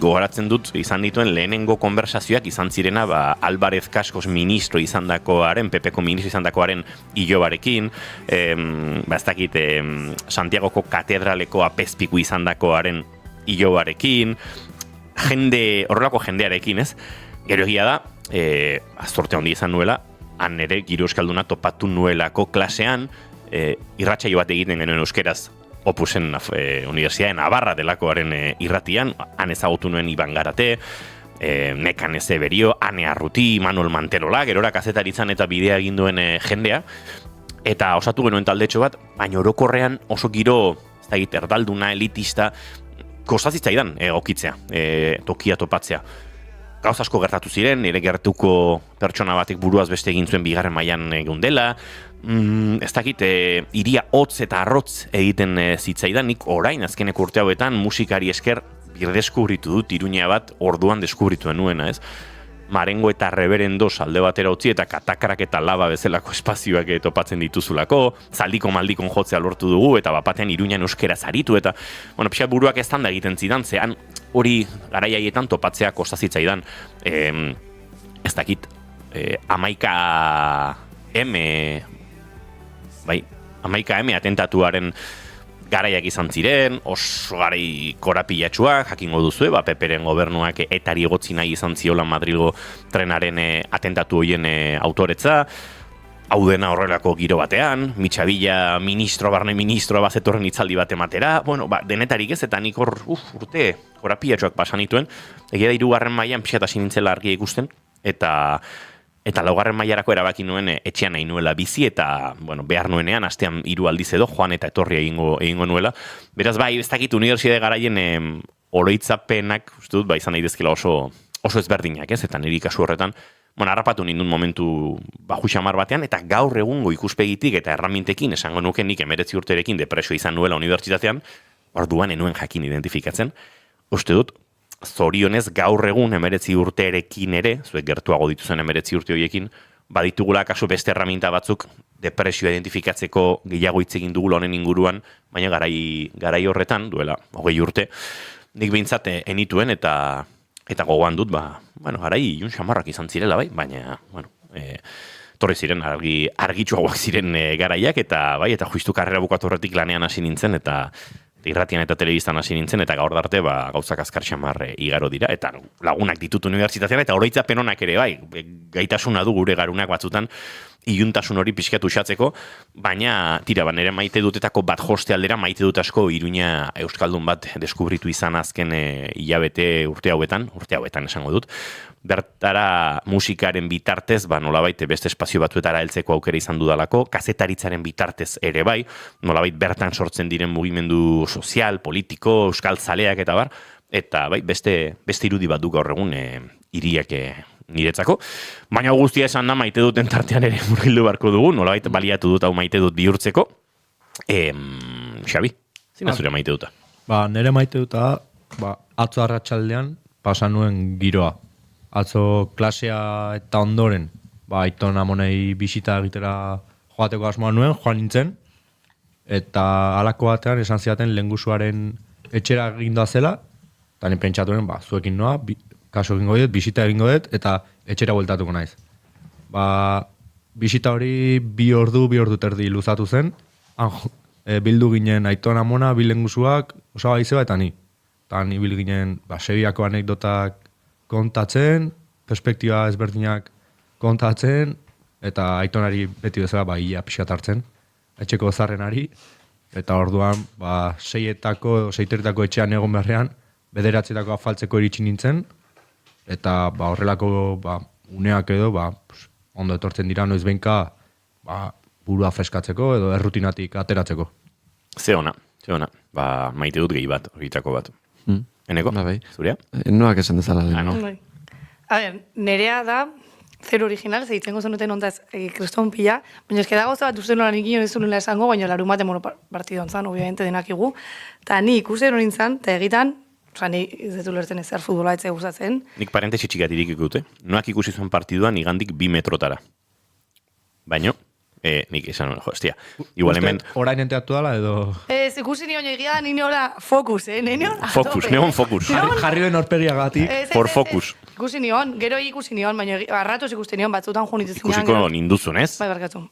gogoratzen dut izan dituen lehenengo konversazioak izan zirena Álvarez Cascos ministro izandakoaren, PPko ministro izandakoaren ilobarekin, ez dakit Santiagoko katedraleko apezpiku izandakoaren ilobarekin, horrelako jendearekin, ez? Gero egia da, azorte handi izan nuela, han ere giro euskalduna topatu nuelako klasean, irratsaio bat egiten genuen euskeraz Opusen Universidade Navarra delakoaren irratian, han ezagutu nuen Iban Garate, Nekan Ezeberio, Ane Arruti, Manuel Manterola, gerora kazetaritzan eta bidea egin duen jendea, eta osatu genuen taldetxo bat, baina orokorrean oso giro, ez da egit, erdalduna, elitista, kostazitzaidan egokitzea, tokia topatzea. Gauz asko gertatu ziren, nire gertuko pertsona batek buruaz beste egin zuen bigarren mailan geundela, ez dakit, iria hotz eta arrotz egiten zitzaidan, nik orain azkeneko urte hauetan musikari esker birdeskubritu dut Iruña bat orduan deskubrituen nuena, ez? Marengo eta reberendos alde batera utzi eta katakarak eta laba bezalako espazioak topatzen dituzulako, zaldiko maldikon jotzea lortu dugu eta bapatean Iruñan euskera zaritu eta, pixat buruak ez da egiten zidan, zehan hori garaiaietan topatzea kostazitzaidan, ez dakit, 11M atentatuaren garaiak izan ziren, oso garai korapilatsuak, jakingo duzue, Peperen gobernuak etari egotzi nahi izan ziola Madrilgo trenaren atentatu hoien autoretza, hau dena horrelako giro batean, Mitxabila barne ministroa bazetorren hitzaldi bat ematera, bueno, denetarik ez, eta nik urte korapiatxoak pasan nituen, egia da 3. mailan pixat hasi nintzela argia ikusten, eta 4. mailarako erabaki nuen etxean nahi nuela bizi, eta bueno, behar nuenean, astean 3 aldiz edo, joan eta etorri egingo nuela. Beraz, ez dakit unibertsitate garaien oroitzapenak, uste dut, izan daitezkela oso ezberdinak, ez? Eta niri kasu horretan, harrapatu nindun momentu baju xamar batean, eta gaur egungo ikuspegitik eta erramintekin, esango nuke nik 19 urterekin depresio izan nuela unibertsitatean, orduan enuen jakin identifikatzen. Uste dut, zorionez gaur egun 19 urterekin ere, zuek gertuago dituzen 19 urte horiekin, baditugula kasu beste erraminta batzuk depresioa identifikatzeko gehiago hitz egin dugula honen inguruan, baina garai horretan, duela 20 urte, nik behintzat enituen eta gogoan dut, garai ilun xamarrak izan zirela, baina, torri ziren argitsuagoak ziren garaiak, eta justu karrera bukatu horretik lanean hasi nintzen, eta irratian eta telebistan hasi nintzen, eta gaur darte gauzak azkar xamar igaro dira, eta lagunak ditut unibertsitatean, eta oroitzapen honak ere, gaitasuna du gure garunak batzutan, iluntasun hori pixkatu usatzeko, baina tira, nire maite dutetako bat joste aldera, maite dut asko Iruña euskaldun bat deskubritu izan azken hilabete urte hauetan esango dut, bertara musikaren bitartez, nolabait beste espazio batzuetara heltzeko aukera izan dudalako, kazetaritzaren bitartez ere nolabait bertan sortzen diren mugimendu sozial, politiko, euskal zaleak eta bar, eta beste irudi bat du gaur egun hiriak niretzako, baina guztia esan da maite duten tartean ere murgildu barko dugu, nolabait baliatu dut hau maite dut bihurtzeko. Xabi, zina zure maite duta? Nire maite duta, atzo arratsaldean pasan nuen giroa. Atzo klasea eta ondoren, Aiton Amonei bisita egitera joateko asmoa nuen, joan nintzen, eta halako batean esan zidaten lehengusuaren etxera egindoa zela, eta ni pentsatu nuen, zuekin noa, kaso egingo dut, bisita egingo dut, eta etxera bueltatuko naiz. Bisita hori 2 ordu terdi luzatu zen, bildu ginen Aiton Amona, bilengusuak, osaba izeba eta ni. Eta ni bildu ginen, Seviako anekdotak kontatzen, perspektiba ezberdinak kontatzen, eta Aitonari beti bezala ia pixkat hartzen, etxeko zarrenari, eta orduan 6:30 etxean egon beharrean, 9:00 afaltzeko iritsi nintzen, eta horrelako uneak edo ondo etortzen dira noiz behinka burua freskatzeko edo errutinatik ateratzeko. Ze ona. Maite dut gehi bat, horietako bat. Eneko? Zurea? Noak esan dezala lehen. A ver, nerea da, zero original, zeitzen gozen duten ondaz kriston pila, baina eske da gauza bat uste nola nik ino ez nula esango, baina larun bate monopartidon zan, obviamente denakigu, eta ni ikusten hori nintzen, eta egitan, ni ez dut ulertzen ezer futbola etze gustatzen. Nik parentesi txikatirik ikute. Noak ikusi zuen partiduan igandik 2 metrotara. Baina, nik esan, hostia, igual hemen... Orain enteatu dala edo... Ez, ikusi nion egia da, nini hola fokus, Neon fokus. Jarri den horpegiagatik. For focus. Ikusi nion, gero ikusi nion, baina arratos ikusten nion, batzutan junitez zinean. Ikusiko ninduzun, ez? Barkatu.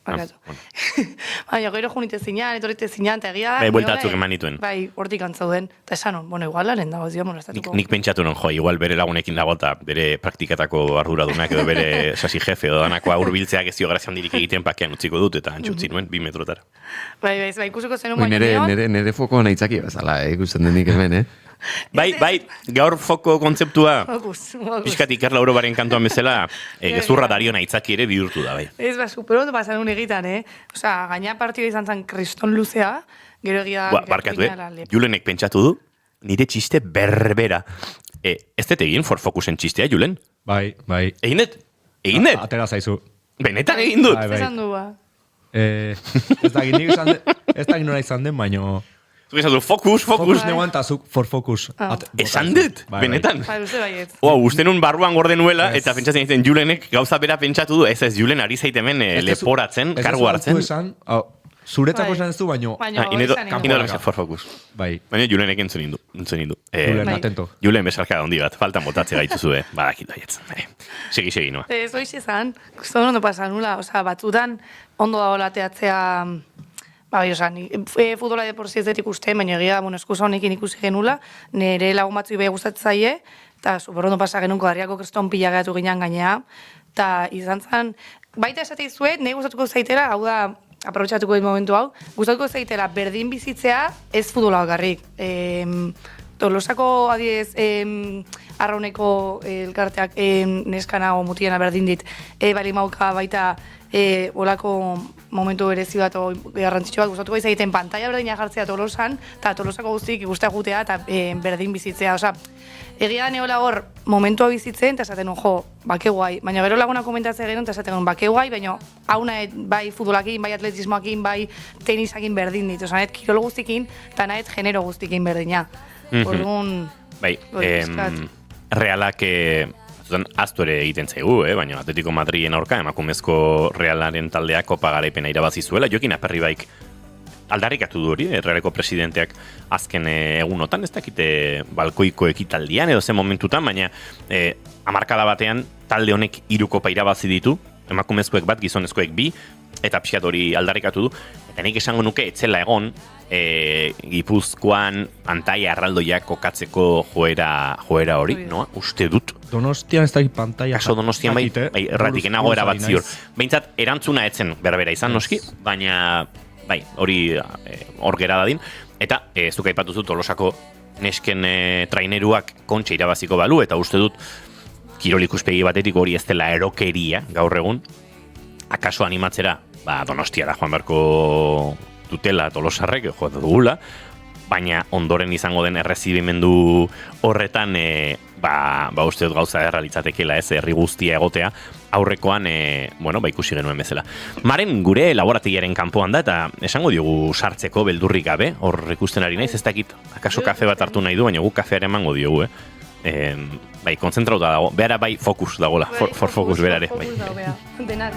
Baina gero junitez zinean, etorritez zinean, eta egia da... Bueltatzuk eman dituen. Hortik antzauden. Eta esan, igual laren dago, ez dio molestatuko. Nik pentsatu non, igual bere lagunekin dago eta bere praktikatako arduradunak edo bere sasi jefe edo danakoa urbiltzeak ez dio grazian dirik egiten pakean utziko dut eta antxutzi nuen 2 metrotara. Ikusiko zenun baina nion. Nere foko nahitzaki bezala, ikusten denik hemen, gaur foko kontzeptua, Fokus. pixkat Iker Laurobaren kantuan bezala, gezurra Dario Naitzaki ere bihurtu da, bai. Ez, superondo pasan un egitan, Osa, gaina partida izan zen kriston luzea, gero egia... Barkatu, Julenek pentsatu du, nire txiste berbera. Ez dut egin For Focusen txistea, Julen? Bai. Egin dut? Atera zaizu. Benetan egin dut? Esan du, Ez da nora izan den, baino... Zuk esan du, fokus. Fokus neuan eta zuk For Focus. Esan dut? Benetan? uste baiet. Uste nun barruan gorde nuela, eta pentsatzen egiten Julenek gauza bera pentsatu du, ez Julen ari zaitemen leporatzen, kargu hartzen. Zuretako esan ez du, baino... Inedo For Focus. Bai. Baina Julenek entzun indu. Julen, atento. Julen besarka handi bat, faltan botatze gaituzu, badakit baietz. Segi, noa. Ez hoiz izan, kuston ondo pasan nula, oza, batzutan ondo dago lateatzea... futbola de por si ez dut ikusten, baina egia, eskusa honekin ikusi genula, nire lagun batzu ibe gustatzen zaie, eta superondo pasa genunko Darriako kriston pila gehatu ginean gainea, eta izan zen, baita esate dizuet, nahi gustatuko zaitela, hau da, aprobetxatuko dut momentu hau, gustatuko zaitela berdin bizitzea ez futbola bakarrik. Tolosako adiez arrauneko elkarteak neskana o mutiena berdin dit bali mauka baita olako momentu berezi bat o garrantzitsu bat gustatuko izaiten pantalla berdina jartzea Tolosan eta Tolosako guztik ikustea jutea eta berdin bizitzea, osea egia da neola hor momentua bizitzen eta esaten jo, bake guai, baina gero laguna komentatzea gero eta esaten bake guai, baina hauna bai futbolakin, bai atletismoakin, bai tenisakin berdin dit, osea nahet kirol guztikin eta nahet genero guztikin berdina. Orduan, bai, Realak aztu ere egiten zaigu, baina Atletico Madriden aurka emakumezko Realaren taldeak kopa garaipena irabazi zuela, Jokin Aperribaik aldarrikatu du hori, Realeko presidenteak azken egunotan, ez dakite balkoiko ekitaldian edo zen momentutan, baina hamarkada batean talde honek 3 kopa irabazi ditu, emakumezkoek bat, gizonezkoek 2, eta pixkat hori aldarrikatu du, eta nik esango nuke etzela egon, Gipuzkoan pantaia arraldoiak kokatzeko joera hori, no? Uste dut. Donostian ez da pantaia. Kaso Donostian bai erratik enagoera bat ziur. Behintzat, erantzuna etzen berbera izan noski, baina bai, hori hor gera dadin. Eta, zuk aipatu zu Tolosako nesken traineruak kontxe irabaziko balu, eta uste dut kirol ikuspegi batetik hori ez dela erokeria gaur egun. Akaso animatzera, Donostiara joan beharko dutela Tolosarrek, jo dugula, baina ondoren izango den errezibimendu horretan, uste dut gauza errealitzatekela ez, herri guztia egotea, aurrekoan, ikusi genuen bezala. Maren gure laborategiaren kanpoan da, eta esango diogu sartzeko beldurrik gabe, hor ikusten ari naiz, ez dakit, akaso kafe bat hartu nahi du, baina gu kafearen emango diogu, kontzentrauta dago, behara bai fokus dagoela, for fokus berare. Fokus dago, beha, denak.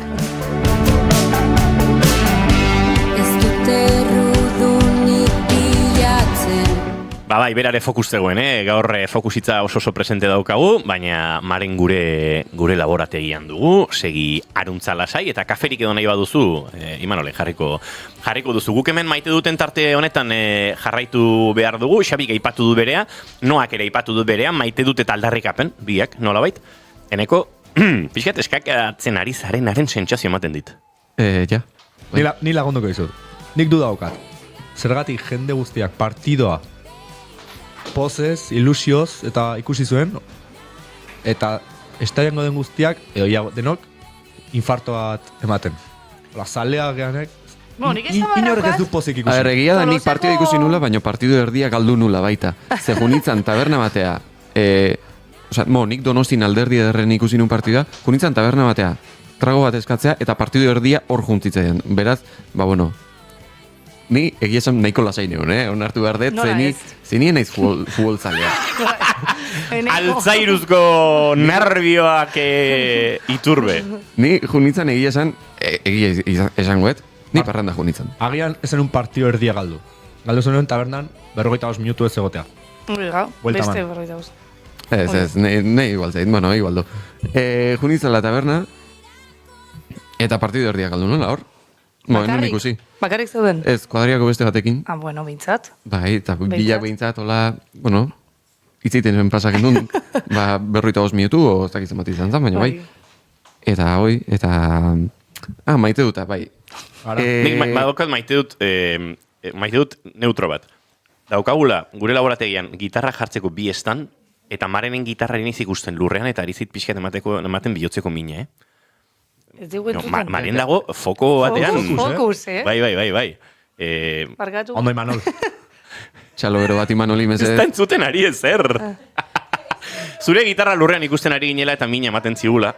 Bai, berare fokus zegoen, gaur fokusitza oso presente daukagu, baina Maren gure laborategian dugu, segi aruntza lasai, eta kaferik edo nahi baduzu, Imanole, jarriko duzu. Guk hemen maite duten tarte honetan jarraitu behar dugu, Xabik aipatu du berea, Noak ere aipatu du berea, maite dut eta aldarrikapen, biak, nolabait, eneko, pixkat eskakatzen ari zarenaren sentsazio ematen dit. Ja. Ni lagondoko izut. Nik du daukat. Zergatik jende guztiak partidoa pozez, ilusioz eta ikusi zuen, eta estadiango den guztiak, edo denok, infarto bat ematen. Zaleak geanek, inorek ez du pozik ikusi. Egia da nik partido ikusi nula, baina partido erdia galdu nula baita. Ze junitzan taberna batea, nik Donostin alderdi ederren ikusi nun partida, junitzan taberna batea, trago bat eskatzea, eta partido erdia hor juntzitzean. Beraz, ni egia esan nahiko lasai neun, onartu behar dut, zenien naiz futbolzalea. Altzairuzko nervioak iturbe. Ni junitzan egia esangoet, ni parranda junitzan. Agian esan un partido erdia galdu. Galdu zenuen tabernan 45 minutu ez egotea. Beste 45. Ez, nahi igual zait, igual du. Junitzan la taberna, eta partido erdia galdu nola hor. Bakarrik zeuden? Ez, kuadriako beste batekin. Bintzat. Bai, eta bilak behintzat, hola, itzaiten pasak endun, 45 minutu, o ez dakitzen bat izan zan, baina bai. Eta hoi, maite dut, bai. Nik maite dut neutro bat. Daukagula, gure laborategian, gitarra jartzeko 2 estan, eta Marenen gitarra iniz ikusten lurrean, eta arizit pixkat ematen bihotzeko mina, Maren dago foko batean. Fokus, Bai. Barkatu. Ondo Imanol. Txalo bero bat Imanoli meze. Ez da entzuten ari ezer. Zure gitarra lurrean ikusten ari ginela eta mina ematen zigula.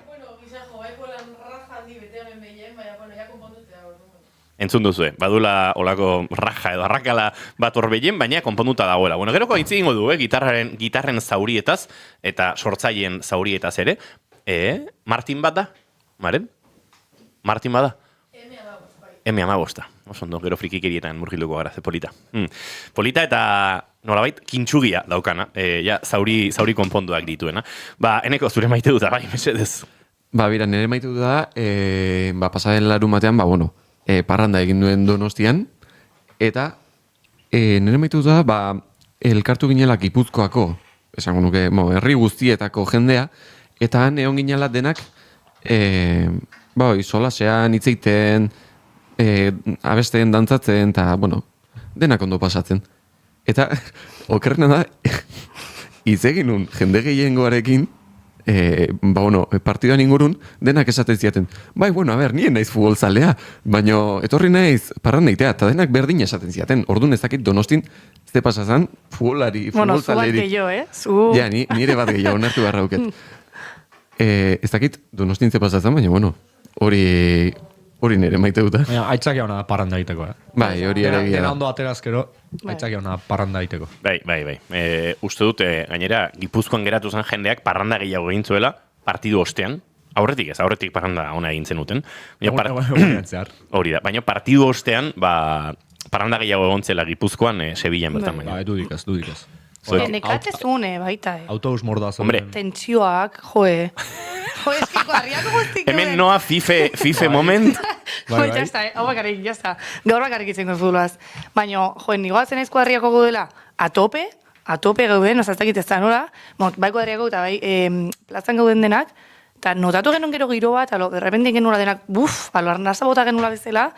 Entzun duzue, badula olako raja edo arrakala bat horbehien, baina konponduta dagoela. Geroko hitz egingo du, gitarren zaurietaz eta sortzaileen zaurietaz ere. Martin bat da? Maren? Martin bada? M15. Osondo, gero frikikerietan murgilduko gara, ze polita. Polita eta nolabait kintsugia daukana, zauri konponduak dituena. Eneko zure maite dut, bai, mesedez. Bira, nire maite dut da, pasaren larun batean, parranda egin duen Donostian, eta nire maite dut da, elkartu ginela Gipuzkoako, esango nuke, herri guztietako jendea, eta han egon ginela denak, Bai, solasean, hitz egiten, abesten, dantzatzen, eta, bueno, denak ondo pasatzen. Eta, okerrena da, hitz egin nun, jende gehiengoarekin, partiduan ingurun, denak esaten ziaten. Bai, bueno, a ber, nien naiz futbolzalea, baina etorri naiz parran daitea, eta denak berdin esaten ziaten. Orduan ez dakit Donostin, ze pasazan, futbolari, Bueno, zu bat futbolzaleri. gehiago, Zu... Ja, nire bat gehiago, onartu barra auket. Ez dakit Donostin ze pasazan, baina, bueno, hori nire maite duta. Baina, aitzak jauna parranda egiteko, Bai, hori ere Dena gira. ondo aterazkero, aitzak jauna parranda egiteko. Bai. Uste dut, gainera, Gipuzkoan geratu zen jendeak parranda gehiago egin zuela, partidu ostean, aurretik parranda ona egin zenuten. Hori da, baina partidu ostean, parranda gehiago egon zela Gipuzkoan, Sevillan bertan baina. Ba, dudik ez. Nekatezune, baita, Autobus mordaz. Hombre. Tentsioak, joe. Joe, eskiko, harriako guztik. Hemen noa fife moment. Bai. Jazta, hau bakarrik, jazta. Gaur bakarrik itzen futbolaz. Baina, joe, nigoazen ez kuadriako gaudela, a tope gauden, ozaztakit ez da nola, bai kuadriako eta bai plazan gauden denak, eta notatu genuen gero giro bat, alo, derrepente genula denak, arnasa bota genula bezala,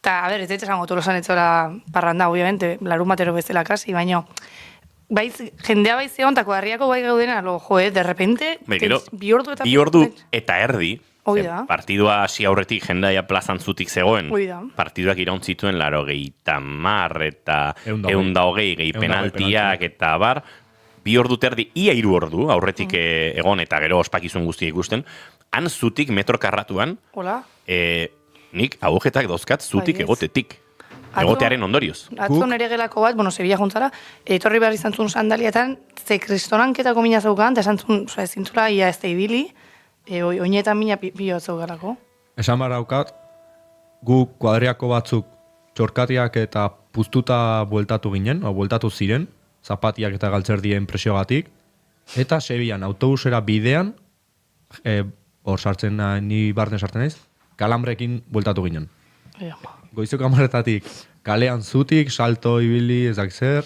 eta, a ber, ez esango tolosan etzola parranda, obviamente, larun batero bezala kasi, baina, bai, jendea bai zeon, eta kuadriako bai gaudena, derrepente, bi ordu eta erdi, Oida. Partidua hasi aurretik jendaia plazan zutik zegoen. Oida. Partiduak irauntzituen 80 eta 120 gehi penaltiak eta bar. 2 ordu terdi, ia 3 ordu aurretik egon eta gero ospakizun guztia ikusten. Han zutik metro karratuan, Hola. nik agujetak dauzkat zutik egotetik. Egotearen ondorioz. Atzo nere gelako bat, Sevilla juntzara, etorri behar izan zuen sandaliatan, ze kristonanketako mina zaukan, eta esan zuen, ezintzula, ia ez da ibili, oinetan mina pilo zaugarako. Esan behar daukat, gu kuadriako batzuk txorkatiak eta puztuta bueltatu ginen, bueltatu ziren, zapatiak eta galtzerdien presiogatik, eta Sevillan autobusera bidean, hor sartzen, ni barne sartzen naiz, kalambrekin bueltatu ginen. Goizeko 10:00 kalean zutik, salto ibili, ezak zer,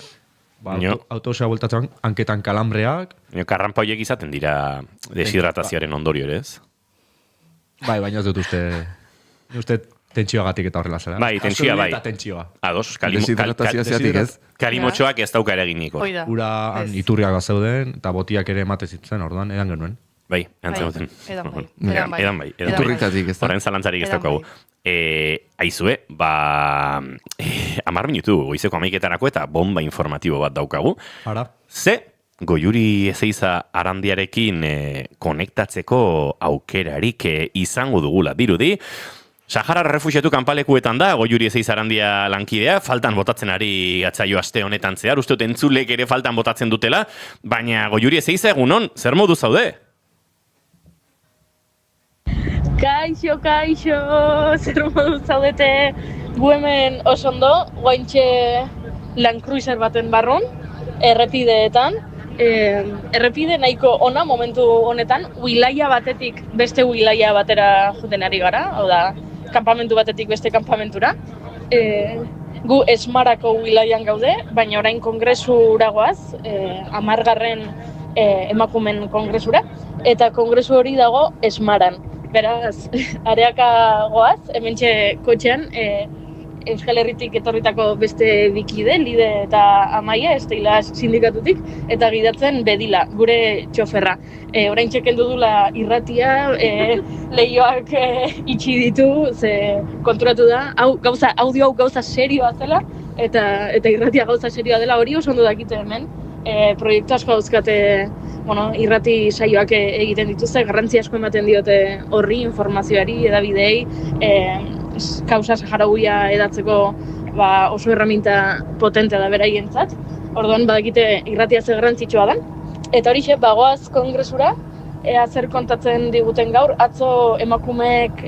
autobusera bueltatzen, hanketan kalambreak. Karranpa horiek izaten dira deshidratazioaren ondorio ere, ez? Bai, baina ez dut uste tentsioagatik eta horrela zela. Bai, tentsioa bai. Ados, kalimotxoak ez dauka eraginik. Ura iturriak zeuden eta botiak ere emate zitzen, orduan, edan genuen. Bai, antzen Edan bai. Iturritatik ez da. Horren zalantzari ez daukagu. Aizue, 10 minutu goizeko 11:00 eta bomba informatibo bat daukagu. Ara. Ze, Goiuri Ezeiza Arandiarekin konektatzeko aukerarik izango dugula dirudi. Sahara refuxiatu kanpalekuetan da, Goiuri Ezeiza Arandia lankidea, faltan botatzen ari gatzaio aste honetan zehar, uste dut entzulek ere faltan botatzen dutela, baina Goiuri Ezeiza egunon, zer modu zaude? Kaixo, zer modu zaudete gu hemen oso ondo, guaintxe Land Cruiser baten barrun, errepideetan. Errepide nahiko ona momentu honetan, wilaia batetik beste wilaia batera juten ari gara, hau da, kanpamentu batetik beste kanpamentura. Gu Esmarako wilaian gaude, baina orain kongresura goaz, 10. Emakumen kongresura, eta kongresu hori dago Esmaran. Beraz, areaka goaz, hementxe kotxean, Euskal Herritik etorritako beste bikide, Lide eta Amaia, Esteila sindikatutik, eta gidatzen Bedila, gure txoferra. Orain txeken dudula irratia, lehioak itxi ditu, ze konturatu da, audio hau gauza serioa zela, eta irratia gauza serioa dela, hori oso ondo dakite hemen. Proiektu asko dauzkate, irrati saioak egiten dituzte, garrantzi asko ematen diote horri, informazioari, edabidei, kausa saharauia edatzeko oso erraminta potentea da beraientzat. Orduan badakite irratia ze garrantzitsua da. Eta horixe, bagoaz kongresura, ea zer kontatzen diguten gaur, atzo emakumeek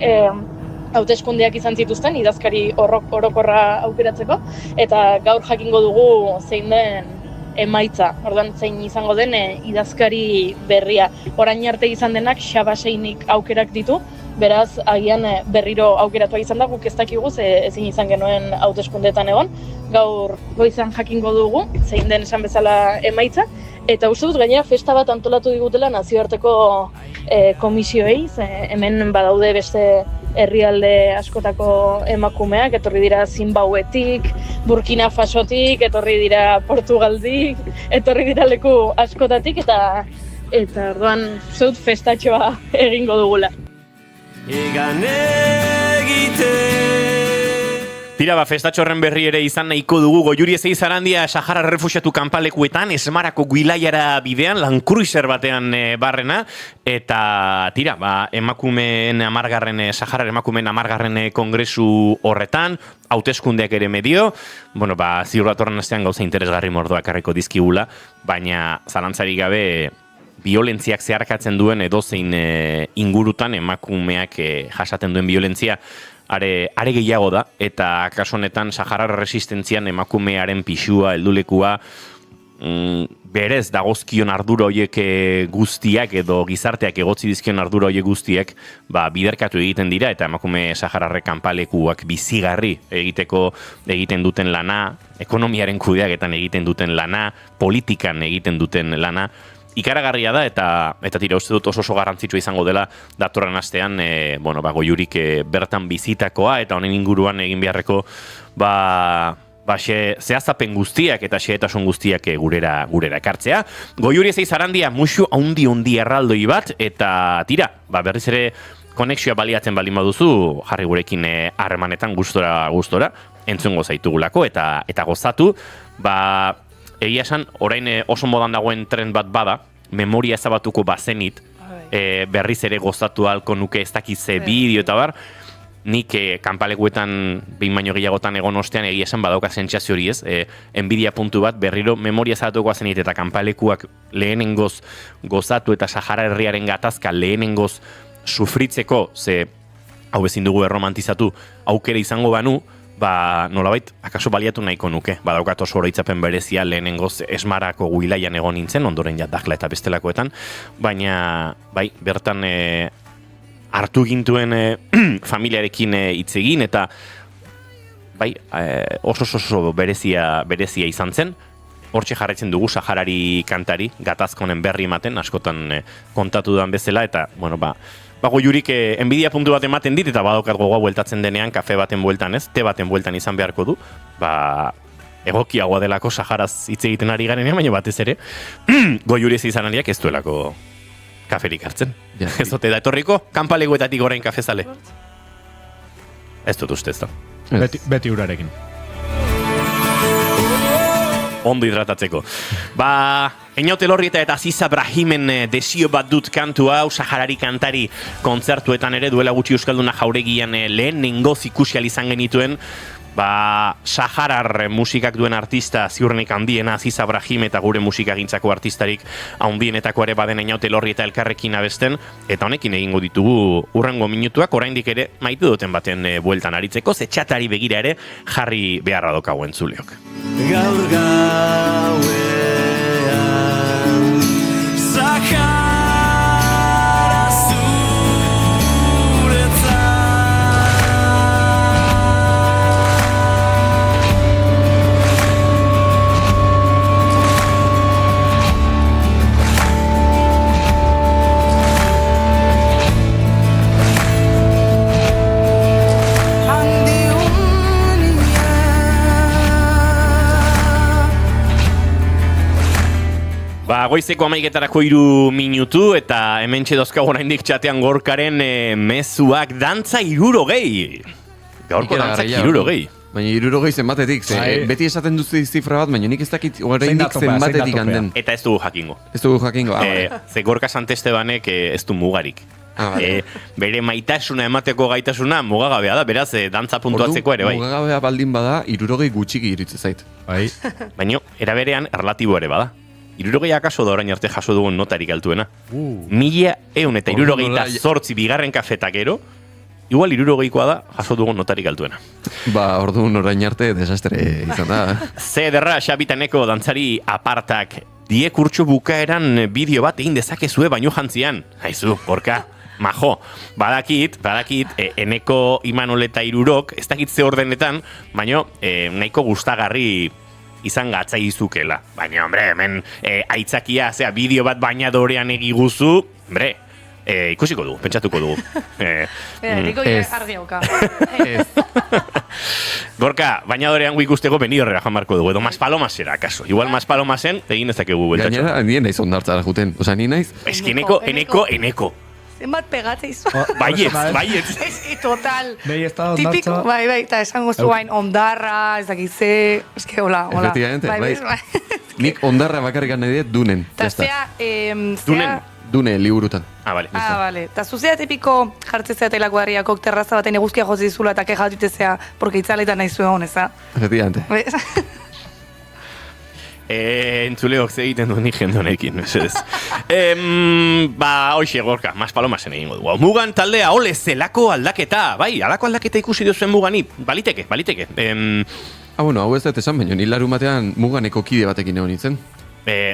hauteskundeak izan zituzten, idazkari orokorra aukeratzeko, eta gaur jakingo dugu zein den emaitza, orduan zein izango den idazkari berria. Orain arte izan denak Xabaseinik aukerak ditu, beraz, agian berriro aukeratua izan da, guk ez dakigu, ezin izan genuen hauteskundeetan egon. Gaur goizan jakingo dugu, zein den esan bezala emaitza, eta uste dut gainera festa bat antolatu digutela nazioarteko komisioei, ze hemen badaude beste herrialde askotako emakumeak, etorri dira Zimbabwetik, Burkina Fasotik, etorri dira Portugaldik, etorri dira leku askotatik, eta orduan zeut festatxoa egingo dugula. Egan egite. Tira, festatxo horren berri ere izan nahiko dugu. Goiuri Ezeiz Arandia Sahara refuxiatu kanpalekuetan, Esmarako Guilaiara bidean, Landcruiser batean barrena, eta tira, emakumeen amargarren, Sahara emakumeen amargarren kongresu horretan, hauteskundeak ere medio, ziur datorren astean gauza interesgarri mordoak karriko dizkigula, baina zalantzarik gabe biolentziak zeharkatzen duen edozein ingurutan emakumeak jasaten duen biolentzia are gehiago da, eta kasu honetan Sahara resistentzian emakumearen pixua, heldulekua, berez dagozkion ardura horiek guztiak edo gizarteak egotzi dizkion ardura horiek guztiak biderkatu egiten dira, eta emakume Sahararrek kanpalekuak bizigarri egiten duten lana, ekonomiaren kudeaketan egiten duten lana, politikan egiten duten lana, ikaragarria da, eta tira, uste dut oso garrantzitsua izango dela datorren astean, Goiurik bertan bizitakoa, eta honen inguruan egin beharreko zehaztapen guztiak eta xehetasun guztiak gurera ekartzea. Goiuri Ezeiz Arandia musu haundi erraldoi bat, eta tira, berriz ere konexioa baliatzen baldin baduzu, jarri gurekin harremanetan gustora, entzungo zaitugulako eta gozatu, egia esan, orain oso modan dagoen tren bat bada, memoria ezabatuko bazenit, berriz ere gozatu halko nuke ez dakize bideo eta bar, nik kanpalekuetan behin baino gehiagotan egon ostean egia esan badauka sentsazio hori ez, enbidia puntu bat berriro memoria ezabatuko bazenit eta kanpalekuak lehenengoz gozatu eta Sahara herriaren gatazka lehenengoz sufritzeko, ze hau ezin dugu erromantizatu, aukera izango banu, nolabait, akaso baliatu nahiko nuke. Badaukat oso oroitzapen berezia lehenengoz Esmarako Guilaian egon nintzen, ondoren Dakla eta bestelakoetan, baina, bertan hartu gintuen familiarekin hitz egin, eta oso berezia izan zen. Hortxe jarraitzen dugu Saharari kantari, gatazkonen berri ematen, askotan kontatu dudan bezala, eta, Goiurik enbidia puntu bat ematen dit, eta badaukat gogoa bueltatzen denean, kafe baten bueltan ez, te baten bueltan izan beharko du, egokiagoa delako Saharaz hitz egiten ari garenean, baina batez ere, Goiuri Ezeiz Arandiak ez duelako kaferik hartzen. Ez dute da etorriko, kanpaleguetatik orain kafezale. Ez dut uste ez da. Beti urarekin. Ondo hidratatzeko. Einaute Elorrieta eta Aziza Brahimen desio bat dut kantu hau, Saharari kantari kontzertuetan ere, duela gutxi Euskalduna Jauregian lehenengoz ikusi izan genituen, Saharar musikak duen artista ziurrenik handiena Aziza Brahim eta gure musikagintzako artistarik handienetako ere baden Einaute Elorrieta elkarrekin abesten, eta honekin egingo ditugu urrengo minutuak, oraindik ere maite duten baten bueltan aritzeko, ze txatari begira ere jarri beharra dokago entzuleok. Gaur gauean Sahara Goizeko 11:00 3 minutu, eta hementxe dozkago oraindik txatean Gorkaren mezuak dantza 60. Gaurko dantza 60. Baina 60 zenbatetik, beti esaten duzu zifra bat, baina nik ez dakit oraindik zenbatetik handen. Eta ez dugu jakingo. Ze Gorka Santestebanek ez du mugarik. Bere maitasuna emateko gaitasuna mugagabea da, beraz dantza puntuatzeko ere bai. Mugagabea baldin bada 60 gutxiki iritze zait. Baina eraberean erlatibo ere bada. 60 akaso da orain arte jaso dugun notarik altuena. 1168 bigarren kafeta gero, igual 60koa da jaso dugun notarik altuena. Orduan orain arte desastre izan da. Ze ederra Xabitaneko dantzari apartak die kurtso bukaeran bideo bat egin dezakezue baino jantzian. Haizu, Gorka, majo. Badakit, Eneko Imanol eta 60, ez dakit ze ordenetan, baino nahiko gustagarri izan gatzai izukela. Baina, hombre, hemen aitzakia, bideo bat bainadorean egiguzu, hombre, Ikusiko dugu, pentsatuko dugu. Niko argi hauka. Gorka, bainadorean gu ikusteko Benidorrera jamarko dugu, edo Maspalomasera, kaso. Igual Maspalomasen egin ezakegu bueltatxo. Gainera, nien naiz ondartzara juten. Osa, ni naiz... Eneko. Zenbat pegatze izu. Baietz. Total. Behi ez da Típico, ondartza. bai, eta esango zuain ondarra, ez dakize, eske hola. Efectivamente, bai. Nik ondarra bakarrik nahi dut dunen. Eta Jazta. zea... Dune liburutan. Vale. Vale. Eta zuzea tipiko jartze zea telako harriako terraza baten eguzkia jotze dizula eta kejatu itezea, porque itzaletan nahi zuen hon, eza? Efectivamente. Entzuleok ze egiten du nik jende honekin, mesedez. Hoxe, Gorka, Maspalomasen egingo dugu. Mugan taldea, ole, zelako aldaketa, bai, alako aldaketa ikusi duzuen mugani, baliteke. Bueno, hau ez dut esan, baina ni larun batean muganeko kide batekin egon nintzen.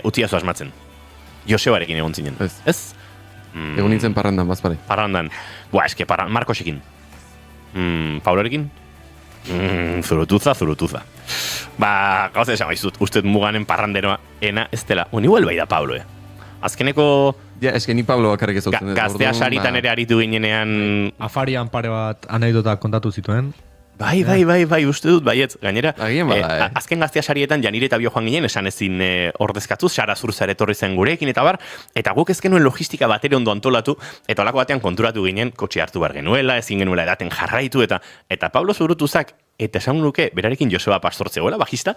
Utziazu asmatzen. Josebarekin egon zinen. Ez? Egon nintzen parrandan, bazpare. Parrandan. Eske Markosekin. Paulorekin? Zurutuza. Gauza esan baizut, uste muganen parranderoena ez dela. Igual bai da Pablo, Azkeneko... Ja, eske ni Pablo bakarrik ez hautzen dut. Gaztea saritan ere aritu ginenean... Afarian pare bat anekdota kontatu zituen. Bai, uste dut, baietz. Gainera, Agian bada, azken gaztea sarietan janire eta bio joan ginen, esan ezin ordezkatuz, Sara Zurzar etorri zen gurekin eta bar, eta guk ez genuen logistika batere ondo antolatu, eta olako batean konturatu ginen, kotxe hartu behar genuela, ezin genuela edaten jarraitu, eta Pablo Zurutuzak, eta esan nuke, berarekin Joseba Pastortzegoela, bajista,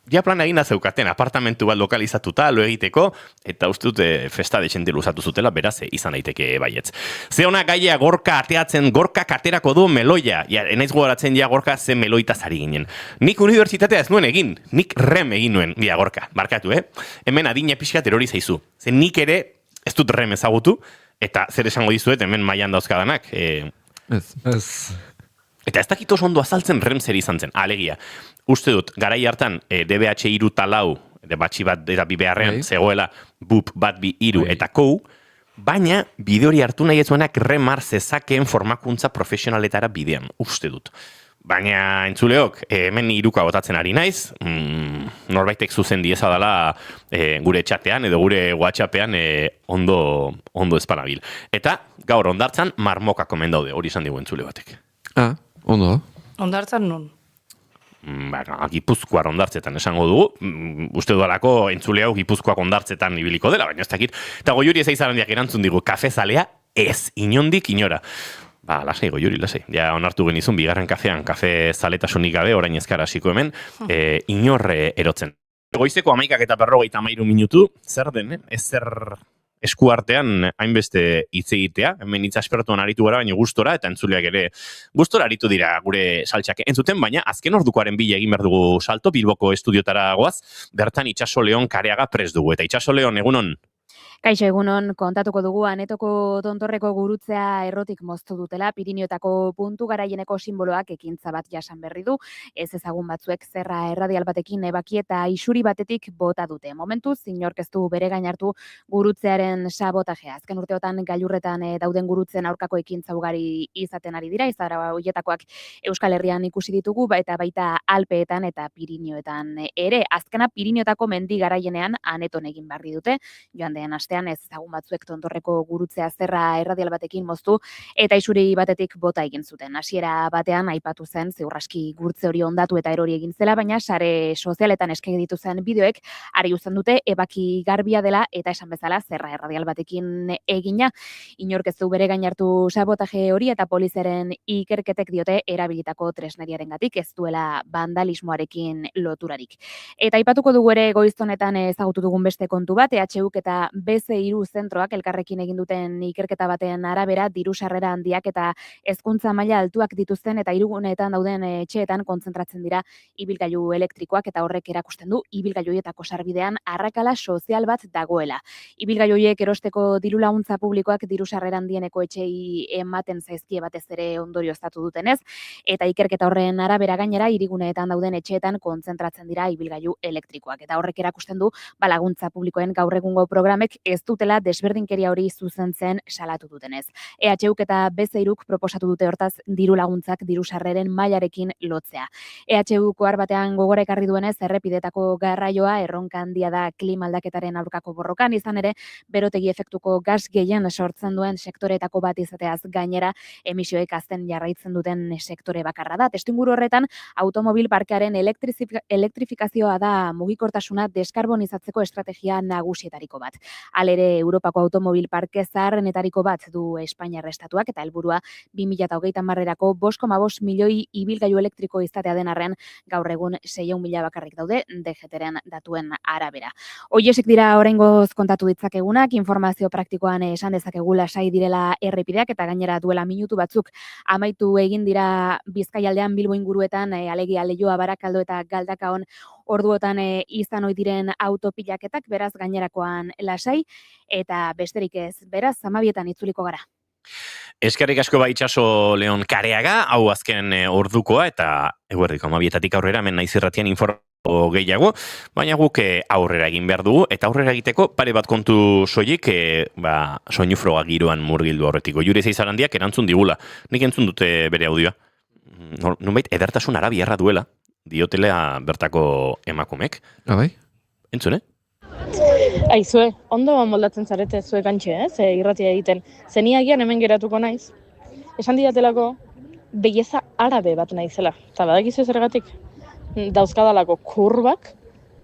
ja plana egin da zeukaten, apartamentu bat lokalizatuta, lo egiteko, eta uste dut festa dexente luzatu zutela, beraz, izan daiteke baietz. Ze ona gaia Gorka ateatzen, Gorka katerako du meloia, enaiz gogoratzen Gorka ze meloita zari ginen. Nik unibertsitatea ez nuen egin, nik rem egin nuen, Gorka, barkatu, Hemen adina pixkat erori zaizu. Ze nik ere ez dut rem ezagutu, eta zer esango dizuet, hemen mailan dauzkadanak. Ez. Eta ez dakit oso ondo azaltzen rem zer izan zen, alegia. Uste dut, garai hartan, DBH 3 batxi bat eta bi beharrean, zegoela BUP bat bi 3 eta kou, baina bide hori hartu nahi etzuenak remar zezakeen formakuntza profesionaletara bidean, uste dut. Baina entzuleok, hemen 3 botatzen ari naiz, norbaitek zuzen dieza dela gure txatean edo gure WhatsAppean ondo espanabil. Eta gaur ondartzan marmokako mendaude, hori izan digu entzule batek. Ondo. Ondartzan nun? Gipuzkoar ondartzetan esango dugu, uste dualako entzule hau Gipuzkoak ondartzetan ibiliko dela, baina ez dakit. Eta Goiuri ez aizarandiak erantzun digu, kafezalea ez, inondik inora. Lasai Goiuri, lasai. Ja onartu genizun, bigarren kafean, kafe zaletasunik gabe, orain ezkara hasiko hemen, inorre erotzen. Goizeko 11:43 minutu, zer den, ezer eskuartean hainbeste hitz egitea, hemen hitz aspertuan aritu gara, baina gustora, eta entzuleak ere gustora aritu dira gure saltxak entzuten, baina azken ordukoaren bila egin behar dugu salto, Bilboko estudiotara goaz, bertan Itxaso Leon Kareaga prest dugu, eta Itxaso Leon, egunon? Kaixo egunon, kontatuko dugu Anetoko tontorreko gurutzea errotik moztu dutela, Pirinioetako puntu garaieneko simboloak ekintza bat jasan berri du, ez ezagun batzuek zerra erradial batekin ebaki eta isuri batetik bota dute. Momentuz, inork ez du bere gain hartu gurutzearen sabotajea. Azken urteotan gailurretan dauden gurutzen aurkako ekintza ugari izaten ari dira, izara hoietakoak Euskal Herrian ikusi ditugu, eta baita Alpeetan eta Pirinioetan ere. Azkena Pirinioetako mendi garaienean Aneton egin barri dute, joan den astean ez ezagun batzuek tontorreko gurutzea zerra erradial batekin moztu eta isuri batetik bota egin zuten. Hasiera batean aipatu zen ziurraski gurtze hori ondatu eta erori egin zela, baina sare sozialetan eskaini dituzten bideoek ari uzten dute ebaki garbia dela eta esan bezala zerra erradial batekin egina. Inork ez du bere gain hartu sabotaje hori eta poliziaren ikerketek diote erabilitako tresneriarengatik ez duela vandalismoarekin loturarik. Eta aipatuko dugu ere goiztonetan ezagutu dugun beste kontu bat, EHUk eta BC3 zentroak elkarrekin egin duten ikerketa baten arabera diru sarrera handiak eta hezkuntza maila altuak dituzten eta hiruguneetan dauden etxeetan kontzentratzen dira ibilgailu elektrikoak eta horrek erakusten du ibilgailuetako sarbidean arrakala sozial bat dagoela. Ibilgailu horiek erosteko diru laguntza publikoak diru sarrera handieneko etxei ematen zaizkie batez ere ondorioztatu dutenez eta ikerketa horren arabera gainera hiriguneetan dauden etxeetan kontzentratzen dira ibilgailu elektrikoak eta horrek erakusten du laguntza publikoen gaur egungo programek ez dutela desberdinkeria hori zuzentzen salatu dutenez. EHUk eta BCIRuk proposatu dute hortaz diru laguntzak diru sarreren mailarekin lotzea. EHUko batean gogora ekarri duenez errepidetako garraioa erronka handia da klima aldaketaren aurkako borrokan, izan ere berotegi efektuko gas gehien sortzen duen sektoreetako bat izateaz gainera emisioek hazten jarraitzen duten sektore bakarra da. Testuinguru horretan automobil parkearen elektrifikazioa da mugikortasuna deskarbonizatzeko estrategia nagusietariko bat. Halere Europako automobil parke zaharrenetariko bat du Espainiar estatuak eta helburua 2030erako 5,5 milioi ibilgailu elektriko izatea den arren gaur egun 600.000 bakarrik daude DGT-ren datuen arabera. Hoiesek dira oraingoz kontatu ditzakegunak, informazio praktikoan esan dezakegu lasai direla errepideak eta gainera duela minutu batzuk amaitu egin dira Bizkaialdean Bilbo inguruetan alegia Leioa, Barakaldo eta Galdakaon orduotan izan ohi diren autopilaketak, beraz gainerakoan lasai eta besterik ez, beraz 12etan itzuliko gara. Eskerrik asko Itxaso Leon Kareaga, hau azken ordukoa eta eguerdiko 12etatik aurrera hemen Naiz Irratian informazio gehiago, baina guk aurrera egin behar dugu, eta aurrera egiteko pare bat kontu soilik soinu froga giroan murgildu horretiko. Juri Zeizarandiak erantzun digula, nik entzun dute bere audioa. Nonbait, edertasun arabiarra duela, diotelea bertako emakumek. Bai? Entzun, Aizue, ondo moldatzen zarete zuek antxe, irratia egiten. Zeniagian hemen geratuko naiz. Esan didatelako, belleza arabe bat naizela. Eta badakizu zergatik, dauzkadalako kurbak,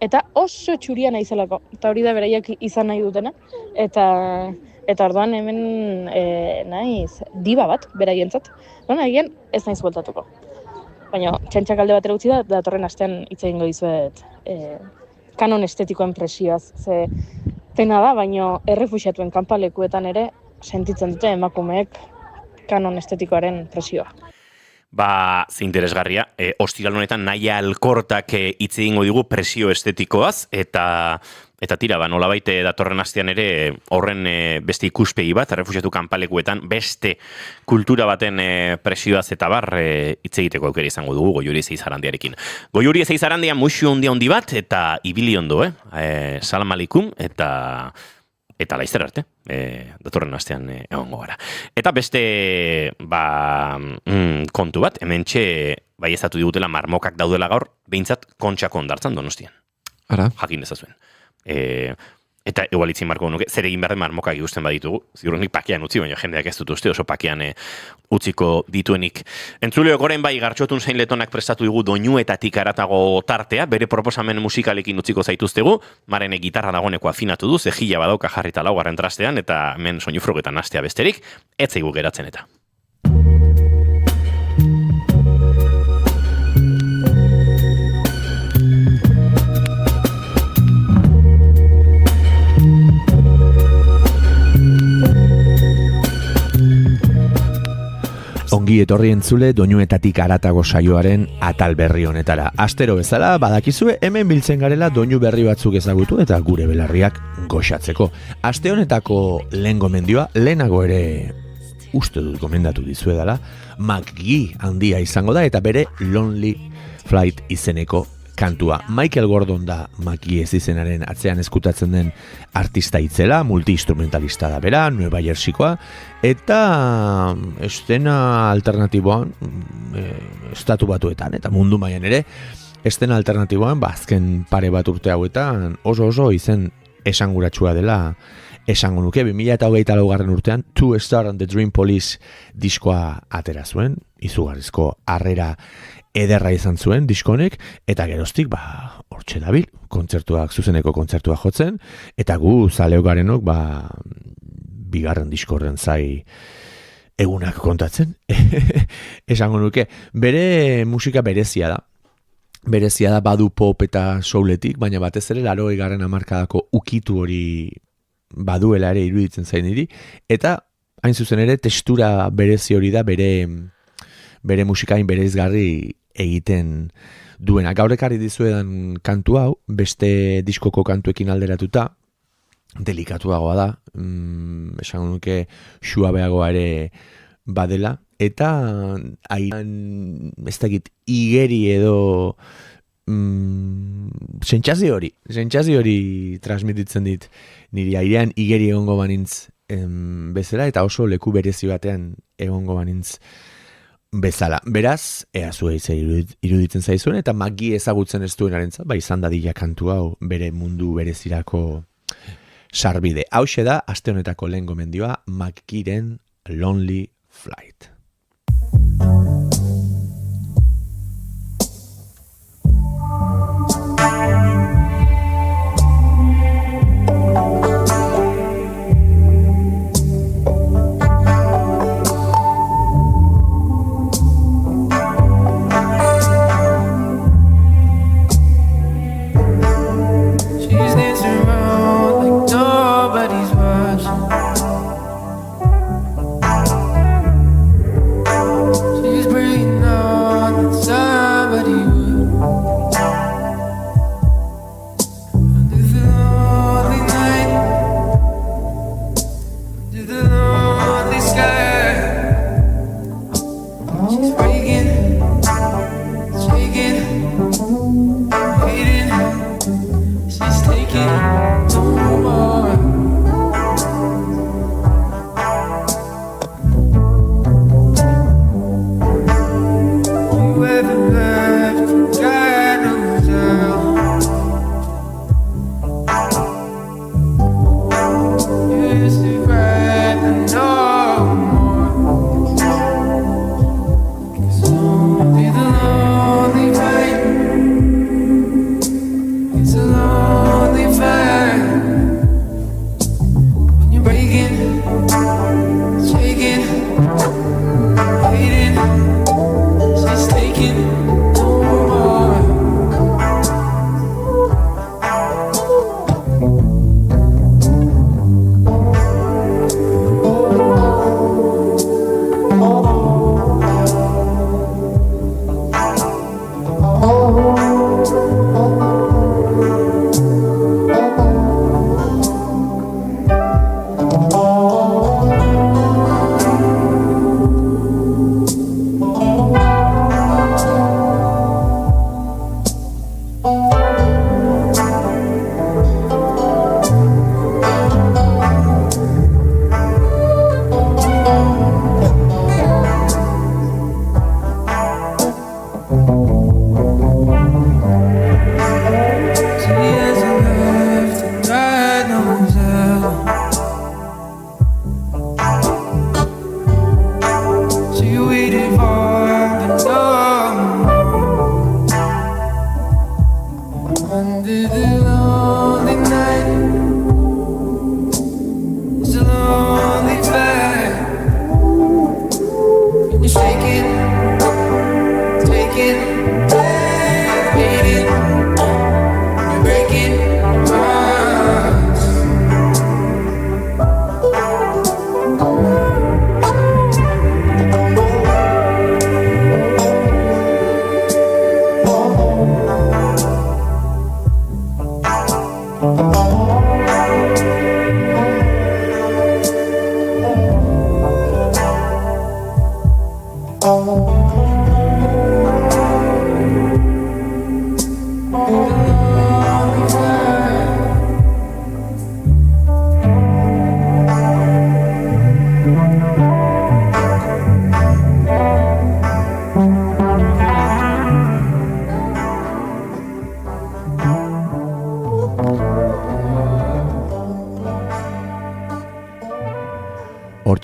eta oso txuria naizelako. Eta hori da beraiek izan nahi dutena. Eta orduan hemen naiz diba bat, beraientzat. Egian ez naiz bueltatuko. Baina txantxak alde batera utzi da, datorren astean hitz egingo dizuet kanon estetikoen presioaz. Ze pena da, baina errefuxiatuen kanpalekuetan ere sentitzen dute emakumeek kanon estetikoaren presioa. Ze interesgarria, ostiral honetan Naia Alkortak hitz egingo digu presio estetikoaz, eta tira, nolabait datorren astean ere horren beste ikuspegi bat, errefuxiatu kanpalekuetan, beste kultura baten presioaz eta bar hitz egiteko aukera izango dugu Goiuri Zeizarandiarekin. Goiuri Zeizarandia muixu handi bat, eta ibili ondo, salam alikum, eta laizzer arte, datorren astean egongo gara. Eta beste kontu bat, hementxe baiezatu digutela marmokak daudela gaur, behintzat Kontxako hondartzan Donostian. Ara. Jakin dezazuen. Eta egualitzin marko nuke, zer egin behar den marmokak ikusten baditugu. Ziurrenik pakean utzi, baina jendeak ez dut uste oso pakean utziko dituenik. Entzuleok orain bai Gartxotun Zein Letonak prestatu dugu doinuetatik haratago tartea, bere proposamen musikalekin utziko zaituztegu, Marene gitarra dagoeneko afinatu du, zejila badauka jarrita laugarren trastean, eta hemen soinu frogetan astea besterik, ez zaigu geratzen eta. Ongi etorri entzule doinuetatik haratago saioaren atal berri honetara. Astero bezala badakizue hemen biltzen garela doinu berri batzuk ezagutu eta gure belarriak goxatzeko. Aste honetako lehen gomendioa, lehenago ere uste dut gomendatu dizuedala, McGee handia izango da eta bere Lonely Flight izeneko kantua. Michael Gordon da McGee ez izenaren atzean eskutatzen den artista itzela, multi-instrumentalista da bera, Nueva Jerseykoa, eta estena alternatiboan, estatu batuetan, eta mundu mailan ere, estena alternatiboan, azken pare bat urte hauetan, oso izen esanguratsua dela, esango nuke, 2024 urtean, Two Star and the Dream Police diskoa atera zuen, izugarrizko harrera ederra izan zuen diskonek, eta geroztik, hortxe dabil, zuzeneko kontzertuak jotzen, eta gu zaleok garenok, bigarren diskorren zai egunak kontatzen, esango nuke, bere musika berezia da, badu pop eta souletik, baina batez ere 80. hamarkadako ukitu hori baduela ere iruditzen zain niri, eta hain zuzen ere testura berezi hori da bere musikain bereizgarri egiten duena. Gaur ekarri dizuedan kantu hau, beste diskoko kantuekin alderatuta, delikatuagoa da, esango nuke suabeagoa ere badela, eta ez dakit igeri edo sentsazio hori transmititzen dit niri airean igeri egongo banintz bezala, eta oso leku berezi batean egongo banintz bezala. Beraz, ea zuei iruditzen zaizuen, eta Magi ezagutzen ez duenarentzat, izan dadila kantu hau bere mundu berezirako sarbide. Hauxe da, aste honetako lehen gomendioa, Magiren Lonely Flight.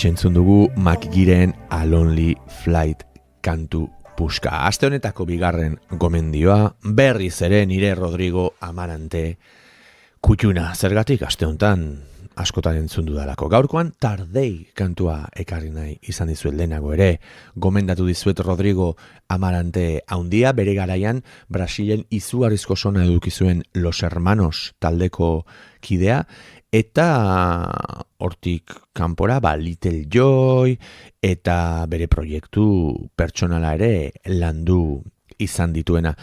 Entzun dugu Magiren A Lonely Flight kantu puska. Aste honetako bigarren gomendioa, berriz ere nire Rodrigo Amarante kutxuna. Zergatik aste honetan askotan entzun dudalako. Gaurkoan Tardei kantua ekarri nahi izan dizuet lehenago ere. Gomendatu dizuet Rodrigo Amarante haundia, bere garaian Brasilen izugarrizko sona eduki zuen Los Hermanos taldeko kidea, eta hortik kanpora Little Joy eta bere proiektu pertsonala ere landu izan dituena.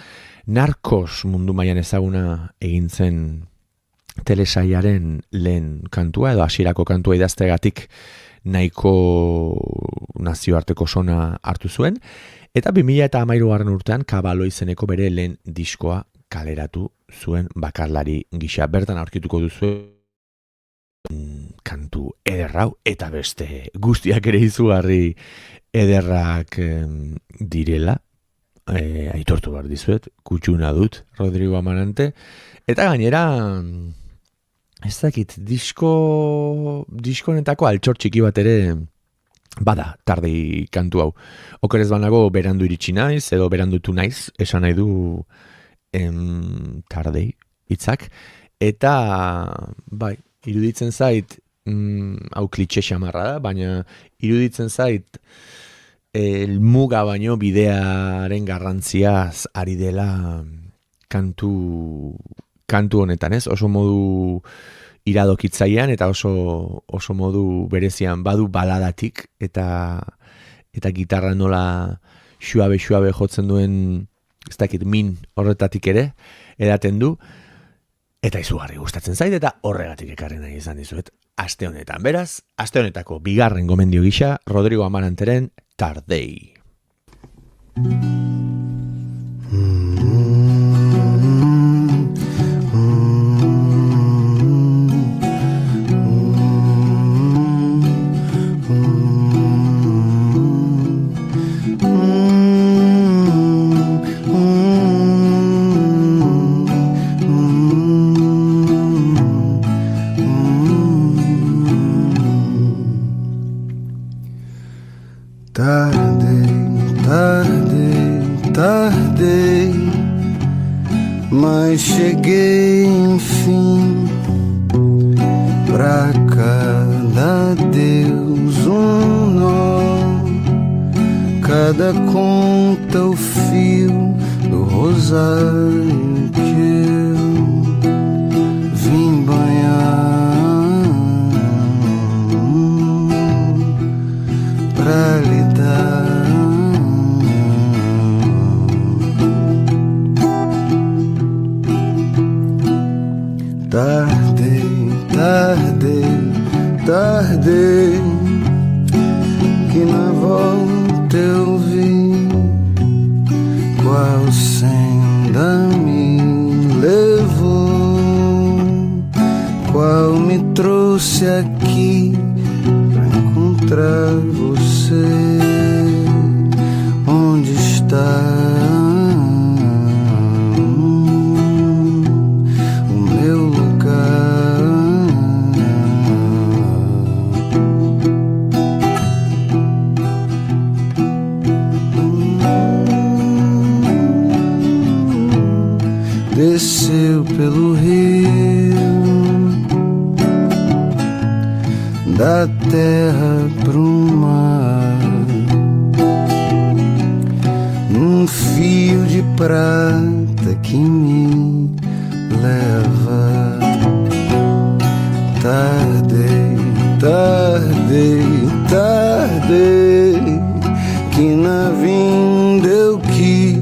Narcos mundu mailan ezaguna egin zen telesaiaren lehen kantua edo hasierako kantua idazteagatik nahiko nazioarteko sona hartu zuen, Eta 2013 urtean Kabalo izeneko bere lehen diskoa kaleratu zuen bakarlari gisa. Bertan aurkituko duzu kantu ederrau eta beste guztiak ere izugarri ederrak direla. Aitortu behar dizuet, kutsuna dut Rodrigo Amarante. Eta gainera, ez dakit, diskonetako altxor txiki bat ere bada tardei kantu hau. Okerez banago berandu iritsi naiz, edo berandutu naiz, esan nahi du tardei hitzak. Eta, bai, iruditzen zait, hau klitxe xamarra da, baina iruditzen zait, muga baino bidearen garrantziaz ari dela kantu honetan, ez? Oso modu iradokitzailean eta oso modu berezian badu baladatik eta gitarra nola xuabe jotzen duen, ez dakit, min horretatik ere edaten du, eta izugarri gustatzen zait, eta horregatik ekarri nahi izan dizuet aste honetan. Beraz, aste honetako bigarren gomendio gisa, Rodrigo Amaranteren Tardei. Tardei, mas cheguei enfim. Pra cada Deus nó, cada conta o fio do rosário que eu vim banhar pra lhe dar. Tardei, que na volta eu vi qual senda me levou, qual me trouxe aqui pra encontrar você. Onde está o meu lugar? Desceu pelo rio, da terra pro mar, num fio de prata que me leva. Tardei, que na vinda eu quis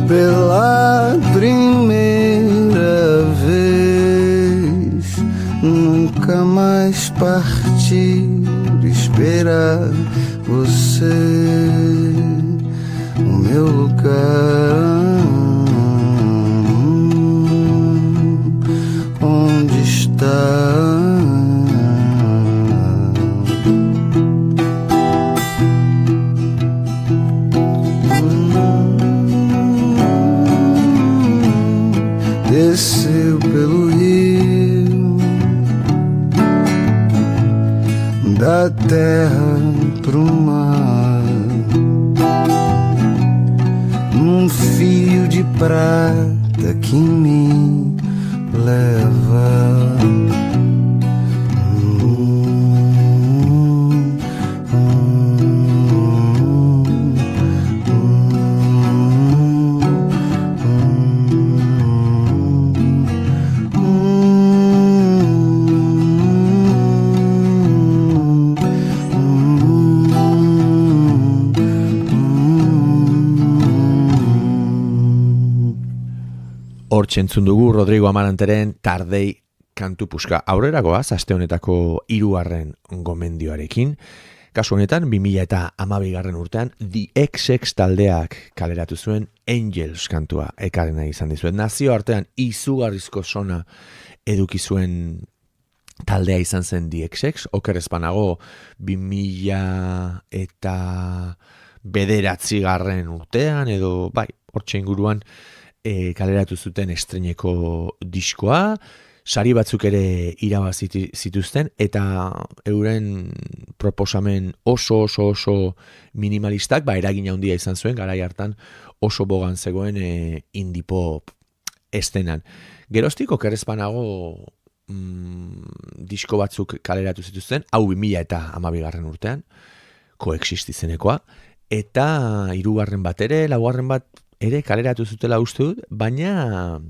pela primeira vez, nunca mais partir, esperar você, o meu lugar. Onde está? Desceu pelo rio, da terra pro mar, num fio de prata que me leva. Hortxentzun dugu Rodrigo Amaranteren Tardei kantu puska. Aurrera goaz, aste honetako 3. gomendioarekin. Kasu honetan, 2012 urtean, The XX taldeak kaleratu zuen Angels kantua ekarena izan dizuet. Nazioartean izugarrizko sona eduki zuen taldea izan zen The XX, oker ez banago 2009 urtean, edo bai, hortxe inguruan kaleratu zuten estreineko diskoa, sari batzuk ere irabazi zituzten, eta euren proposamen oso minimalistak, eragin handia izan zuen, garai hartan oso bogan zegoen indie pop estenan. Geroztik okerrezpanago disko batzuk kaleratu zituzten, hau 2012 urtean, koexistizenekoa, eta 3. bat ere, 4. bat ere kaleratu zutela uste dut, baina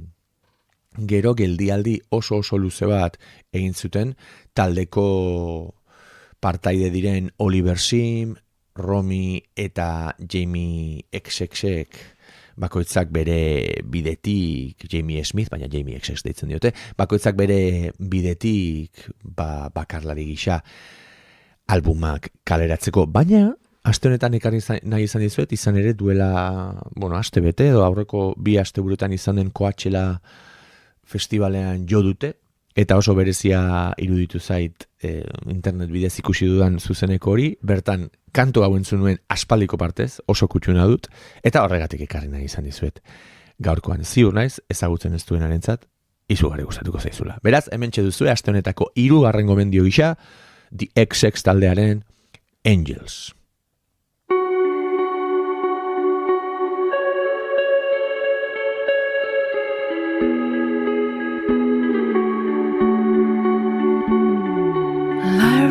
gero geldialdi oso luze bat egin zuten taldeko partaide diren Oliver Sim, Romy eta Jamie XXek bakoitzak bere bidetik, Jamie Smith, baina Jamie XX deitzen diote, bakoitzak bere bidetik bakarlari gisa albumak kaleratzeko, baina aste honetan ekarri nahi izan dizuet, izan ere duela, aste bete, edo aurreko 2 asteburuetan izan den Coachella festivalean jo dute, eta oso berezia iruditu zait internet bidez ikusi dudan zuzeneko hori, bertan kantu hau entzun nuen aspaldiko partez, oso kutsuna dut, eta horregatik ekarri nahi izan dizuet. Gaurkoan ziur naiz, ezagutzen ez duenarentzat, izugarri gustatuko zaizula. Beraz, hementxe duzue, aste honetako 3. gomendio gisa, The XX taldearen Angels.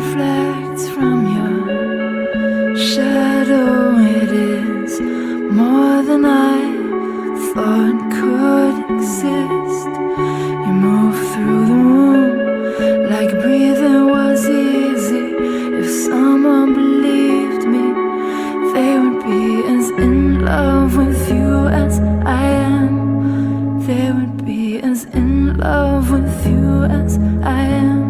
Reflects from your shadow. It is more than I thought could exist. You move through the room like breathing was easy. If someone believed me, they would be as in love with you as I am. They would be as in love with you as I am.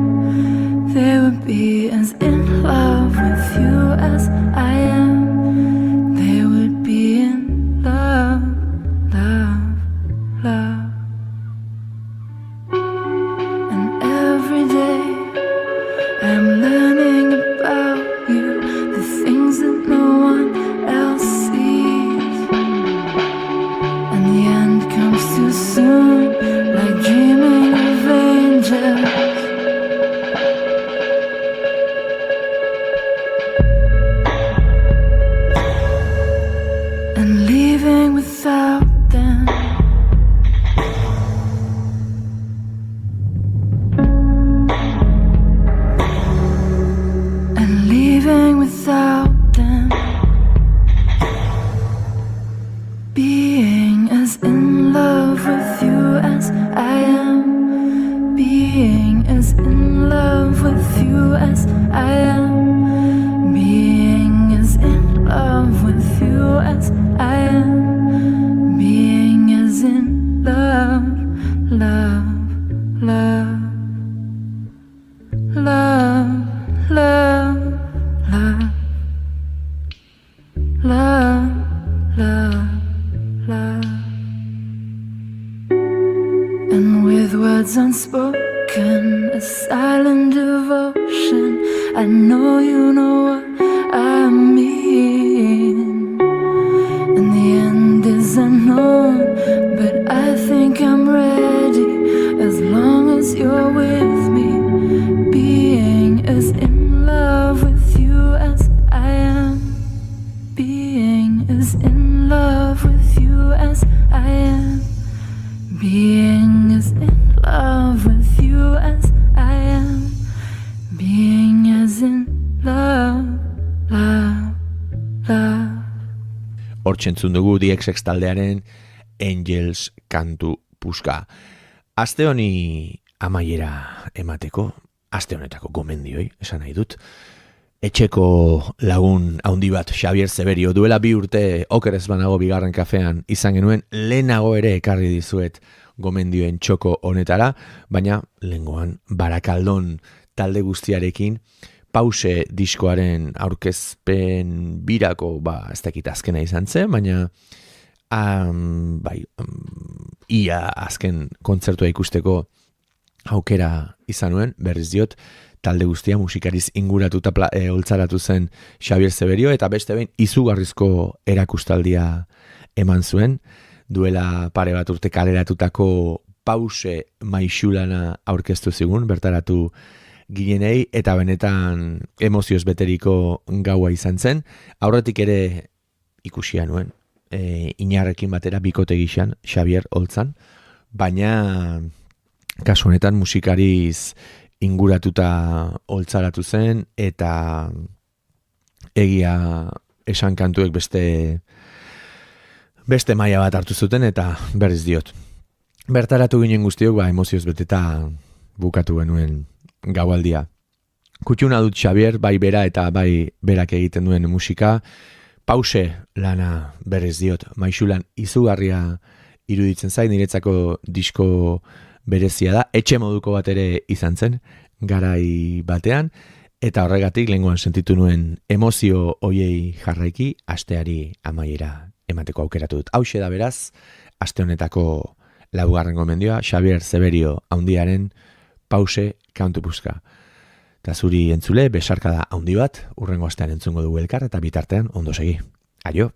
They would be as in love with you as I am. They would be in love, love, love. And every day I'm learning about you, the things that no one else sees. And the end comes too soon, like dreaming of angels. Without them, and leaving without them, being as in love with you as I am, being as in love with you as I am, being as in love with you as I am. Love, love, love, love, love, love, love, love, love. And with words unspoken, a silent devotion, I know you know what I mean. And the end is unknown, but I think I'm ready, as long as you're with me. Being as in love with you as I am. Being as in love with you as I am. Being as in love with you as I am. Being as in love, love, love. Hortxentzun dugu The XX taldearen Angels kantu puska. Aste honi amaiera emateko, aste honetako gomendioi, esan nahi dut. Etxeko lagun handi bat, Xavier Zeberio, duela 2 urte okerez banago bigarren kafean izan genuen, lehenago ere ekarri dizuet gomendioen txoko honetara, baina lehengoan Barakaldon talde guztiarekin Pause diskoaren aurkezpen birako, ez dakit azkena izan zen, baina ia azken kontzertua ikusteko aukera izan nuen, berriz diot, talde guztia musikariz inguratuta holtzaratu zen Xabier Zeberio, eta beste behin izugarrizko erakustaldia eman zuen, duela pare bat urte kaleratutako Pause maixulana aurkeztu zigun, bertaratu ginenei, eta benetan emozioz beteriko gaua izan zen. Aurretik ere ikusia nuen, Inarrekin batera bikote gixan, Xabier holtzan, baina kasu honetan musikariz inguratuta holtzaratu zen, eta egia esan kantuek beste maila bat hartu zuten, eta berriz diot. Bertaratu ginen guztiok, emozioz beteta bukatu genuen gaualdia. Kutxuna dut Xabier, bai bera eta bai berak egiten duen musika, Pause lana berriz diot, maixulan izugarria iruditzen zait, niretzako disko berezia da, etxe moduko bat ere izan zen, garai batean, eta horregatik lehengoan sentitu nuen emozio hoiei jarraiki, asteari amaiera emateko aukeratu dut. Hauxe da beraz, aste honetako laugarren gomendioa, Xabier Zeberio haundiaren Pause kantu puska. Eta zuri entzule, besarkada haundi bat, urrengo astean entzungo dugu elkar, eta bitartean ondo segi. Aio!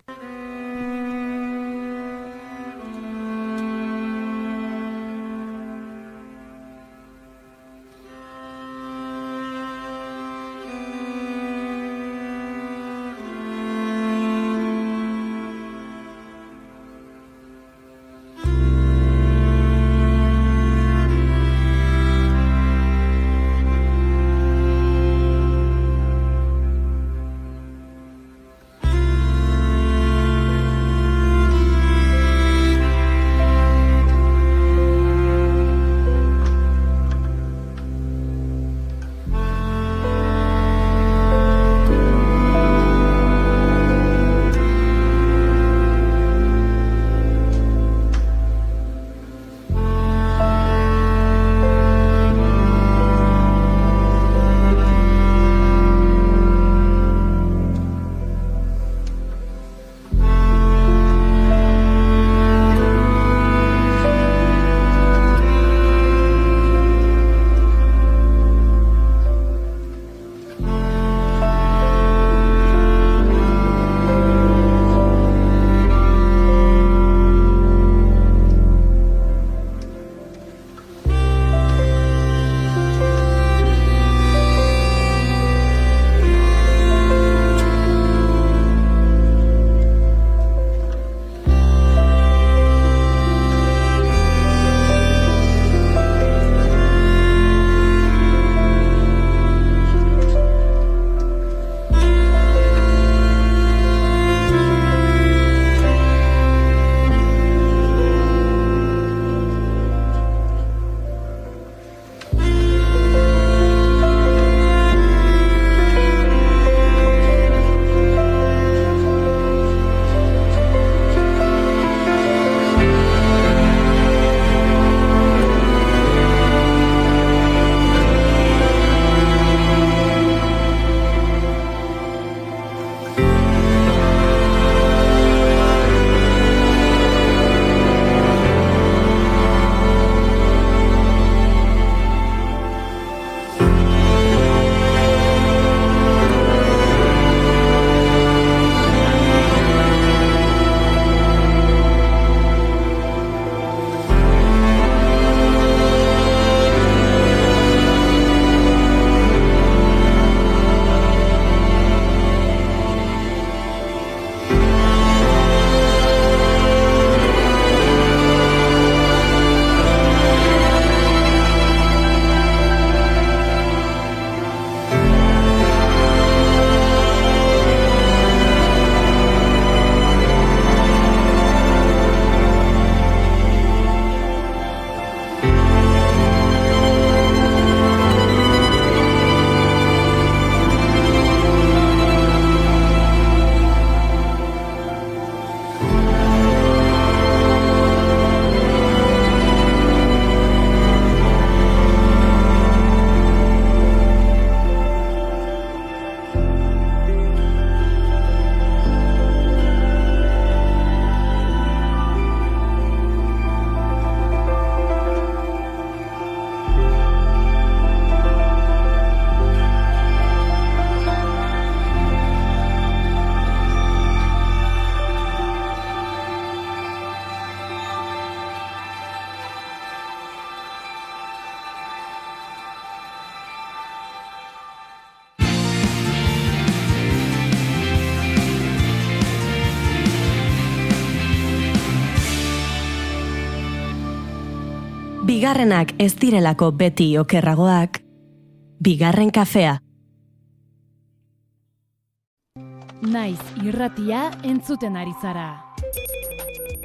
Bigarrenak ez direlako beti okerragoak. Bigarren kafea. Naiz irratia entzuten ari zara.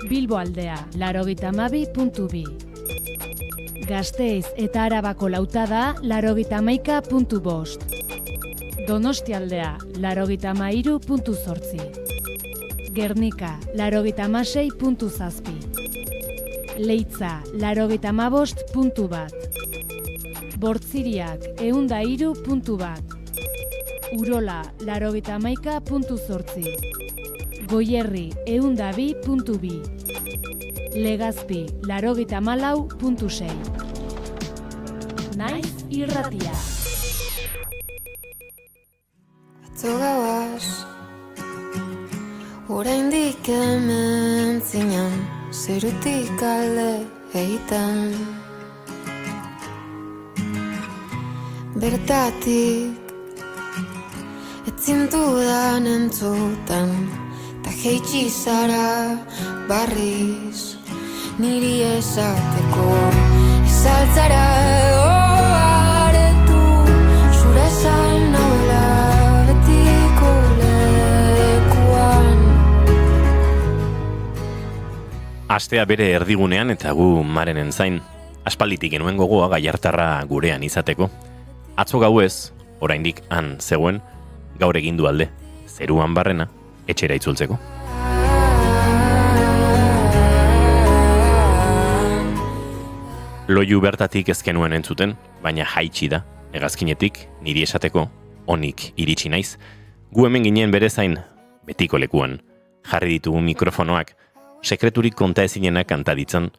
Bilbo aldea, 92.2. Gasteiz eta Arabako lautada, 91.5. Donostia aldea, 93.8. Gernika, 96.7. Leitza, 95.1. Bortziriak, 103.1. Urola, 91.8. Goierri, 102.2. Legazpi, 94.6. Naiz irratia. Atzo gauaz, oraindik hemen zinan, zerutik alde egiten. Bertatik, etzintudan entzutan, ta jeitsi zara barriz, niri esateko izaltzara oaretu, zure zain naula betiko lekuan. Astea bere erdigunean eta gu Marenen zain. Aspalditik genuen gogoa Gallartarra gurean izateko. Atzo gauez, oraindik han zegoen, gaur egindu alde, zeruan barrena, etxera itzultzeko. Loiu bertatik ez genuen entzuten, baina jaitsi da, hegazkinetik, niri esateko, onik iritsi naiz. Gu hemen ginen bere zain, betiko lekuan, jarri ditugu mikrofonoak, sekreturik konta ezinenak kanta ditzan,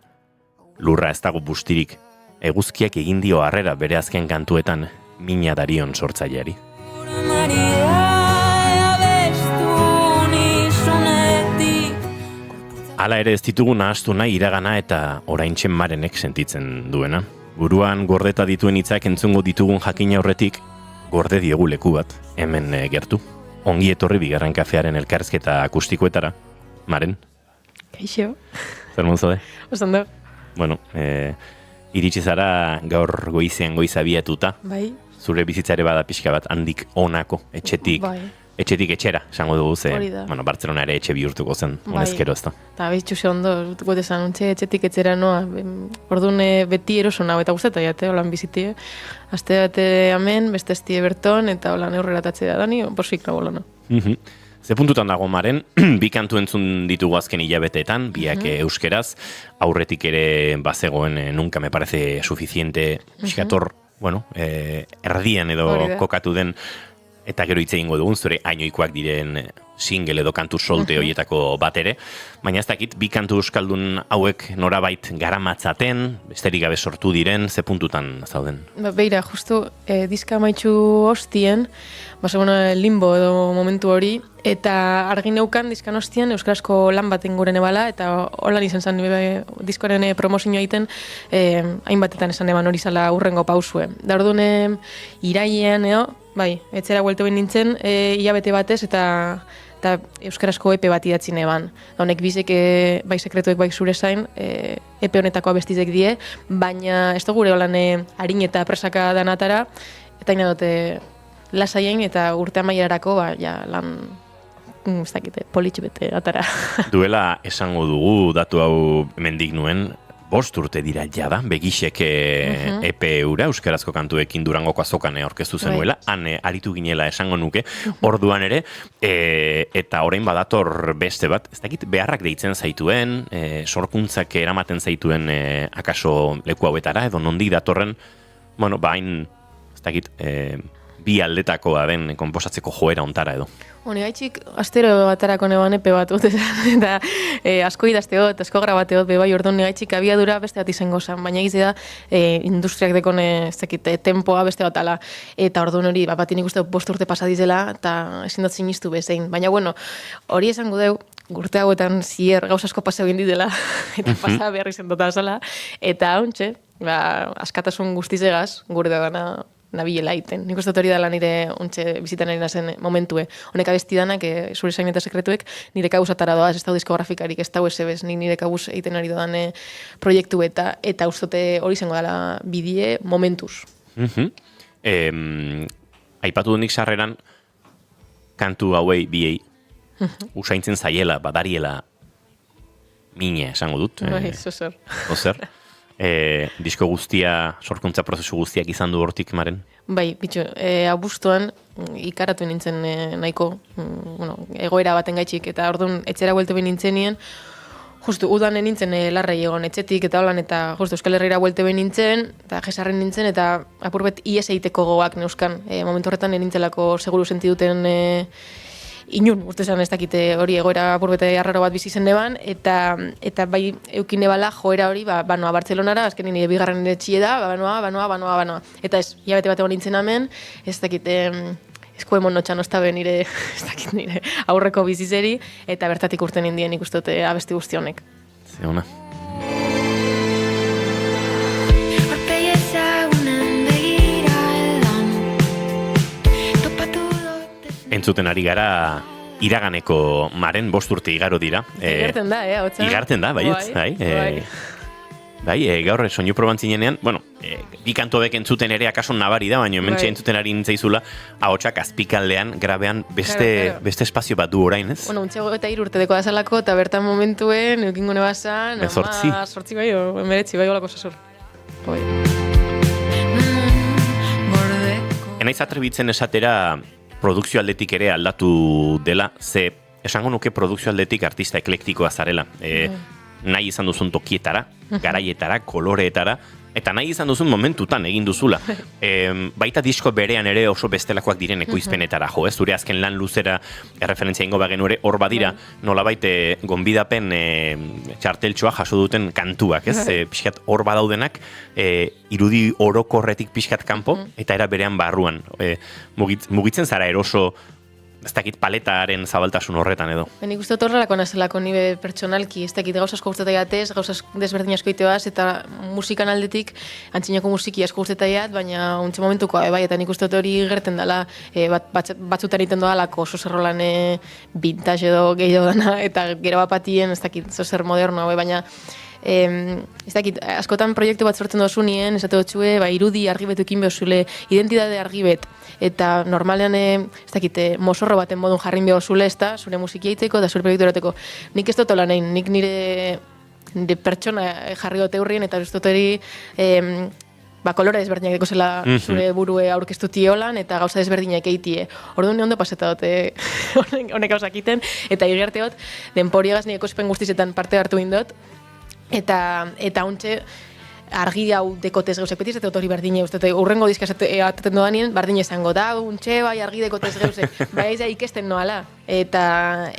lurra ez dago bustirik, eguzkiak egin dio harrera bere azken kantuetan, mina darion sortzaileari. Hala ere ez ditugu nahastu nahi iragana eta oraintxe Marenek sentitzen duena. Buruan gordeta dituen hitzak entzungo ditugun jakina horretik, gorde diegu leku bat, hemen gertu. Ongi etorri bigarren kafearen elkarrizketa akustikoetara. Maren? Kaixo. Zer monzode? Osondo. Bueno, iritsi zara gaur goizean goiz abiatuta. Bai. Zure bizitzare bada pixka bat handik honako, etxetik etxera, esango dugu ze. Bueno, Bartzelona ere etxe bihurtuko zen, honezkero ez da. Eta behitxu ondo, gote zan, etxetik etxera noa, orduan beti eroso nago, eta guztetan jate, holan bizitie. Aste bate hemen, beste estie berton, eta holan aurrera tatze da, dani, posik nago lana. Ze puntutan dago Maren, bi kantu entzun ditugu azken hilabeteetan, biak euskeraz, aurretik ere bazegoen nunca me parece suficiente, pixkator, bueno, erdian edo kokatu den, eta gero hitz egingo dugun, zure ainoikoak diren single edo kantu solte horietako bat ere, baina ez dakit, bi kantu euskaldun hauek norabait garamatzaten, besterik gabe sortu diren, ze puntutan zauden? Beira, justu, diska maitxu hostien, basegona limbo edo momentu hori, eta argi neukan diskan hostien euskarazko lan baten guren ebala, eta holan izan zen diskoaren promozioa egiten, hainbatetan esan eban hori zala urrengo pausue. Da orduan irailean, bai, etxera gueltu behin nintzen, hilabete batez, eta euskarazko epe bat idatzin eban. Honek bizek, bai sekretuek bai zure zain, epe honetako abestizek die, baina ez da gure holan harin eta presaka danatara, eta ina dute lasaien eta urte amaierarako, lan ez dakite, politxe bete atara. Duela esango dugu, datu hau mendik nuen, 5 urte dira jada, begisek epe eura, euskarazko kantuekin Durangoko azokan aurkeztu zenuela, han aritu ginela esango nuke, orduan ere, eta orain badator beste bat, ez dakit beharrak deitzen zaituen, sorkuntzak eramaten zaituen akaso leku hauetara, edo nondik datorren, bueno, bain, ez dakit, bi aldetakoa den konposatzeko joera ontara edo. Hone gaitxik, astero batarako neban epe bat, eta asko idazteot, asko grabateot, bai, orduan gaitxik abiadura beste bat izango zen, baina egize da, industriak dekon, ez dakit, tempoa beste bat ala, eta orduan hori, bat nik uste 5 urte pasadizela, eta ezin dut sinistu bezein, baina bueno, hori esango deu, urte hauetan zier gauz asko paseo egin dela, eta pasa behar izan dut azala, eta hauntxe, askatasun guztizegaz, gure da gana, nabilela iten. Nik uste dut hori dela nire ontxe bizitan ari nazen momentue. Honek abesti danak, zure zain eta sekretuek, nire kabuzatara doaz, ez dau diskografikarik, ez dau esebez, nire kabuz egiten ari dodan proiektu eta ustote hori zengo dela bidie momentuz. Aipatu nik sarreran kantu hauei biei usaintzen zaiela, badariela mine esango dut. Zozer. Disko guztia, sorkuntza prozesu guztiak izan du hortik, Maren? Bai, bitxo, abuztuan ikaratu nintzen nahiko, egoera baten gaitxik, eta orduan etxera buelte behin nintzenien, justu, udan nintzen larrei egon etxetik eta holan, eta justu Euskal Herriera buelte behin nintzen, eta jesarren nintzen, eta apurbet ies egiteko gogoak neuzkan. Momentu horretan nintzelako seguru sentiduten inun, uste zan ez dakite hori egoera apurbete arraro bat bizi zen neban, eta bai eukine bala joera hori, banoa Bartzelonara, azkenin nire bigarren nire txie da, banoa. Eta ez, hilabete bat egon nintzen hemen, ez dakite eskuemon notxan ostabe nire aurreko bizizeri, eta bertatik urten indien ikustote abesti guzti honek. Zeona. Entzuten ari gara iraganeko Maren 5 urte igaro dira. Igarten da, hotza. Igarten da, baietz. Gaur soinu proban zinenean, bi kantobek entzuten ere akaso nabari da, baina hementxe entzuten ari nintzaizula, ahotsak azpikaldean, grabean beste espazio bat du orain, ez? Untxego eta 3 urtedeko da zalako, eta bertan momentuen, eukingo nebazan, sortzi bai, meretzi bai olako sasor. Enaiz atrebitzen esatera, produkzio aldetik ere aldatu dela, ze esango nuke produkzio aldetik artista eklektikoa zarela. Nahi izan duzun tokietara, garaietara, koloreetara, eta nahi izan duzun momentutan egin duzula. Baita disko berean ere oso bestelakoak diren ekoizpenetara jo, ez? Zure azken lan luzera erreferentzia ingo bagen hor badira, nolabait gonbidapen txarteltxoa jaso duten kantuak, ez? Pixkat hor badaudenak, irudi orokorretik pixkat kanpo, eta era berean barruan. Mugitzen zara eroso, ez dakit paletaren zabaltasun horretan edo. Nik uste dut horrelako nazelako nire pertsonalki, ez dakit gauza asko guztetai atez, gauza desberdin asko iteaz, eta musikan aldetik antzinako musiki asko guztetai at, baina untxe momentuko, bai, eta nik uste dut hori gerten dela, batzutan iten doalako zozer-rolan vintage edo gehiago dana, eta gero bapatien, ez dakit, zozer moderno, baina ez dakit, askotan proiektu bat sortzen dozu nien, esate dutxue, irudi argibetukin behozule, identitate argibet, eta normalean, ez dakit, mosorro baten modun jarrin behozule, ez da, zure musiki eiteko eta zure proiektu eroteko. Nik ez dut olanein, nik nire pertsona jarri dote hurrien, eta ez dut eri, kolore desberdinak deko zela zure burue aurkeztuti holan, eta gauza desberdinak eitie. Orduan ondo paseta dote honek gauzak iten, eta igerteot, denporiagaz nire ekospen guztizetan parte hartu indot, eta ontxe argi hau dekotez gauzak betiz, eta hori berdine, urrengo dizka ataten dodanien, berdine izango da, ontxe bai argi dekotez gauzak, bai aiza ikesten noala, eta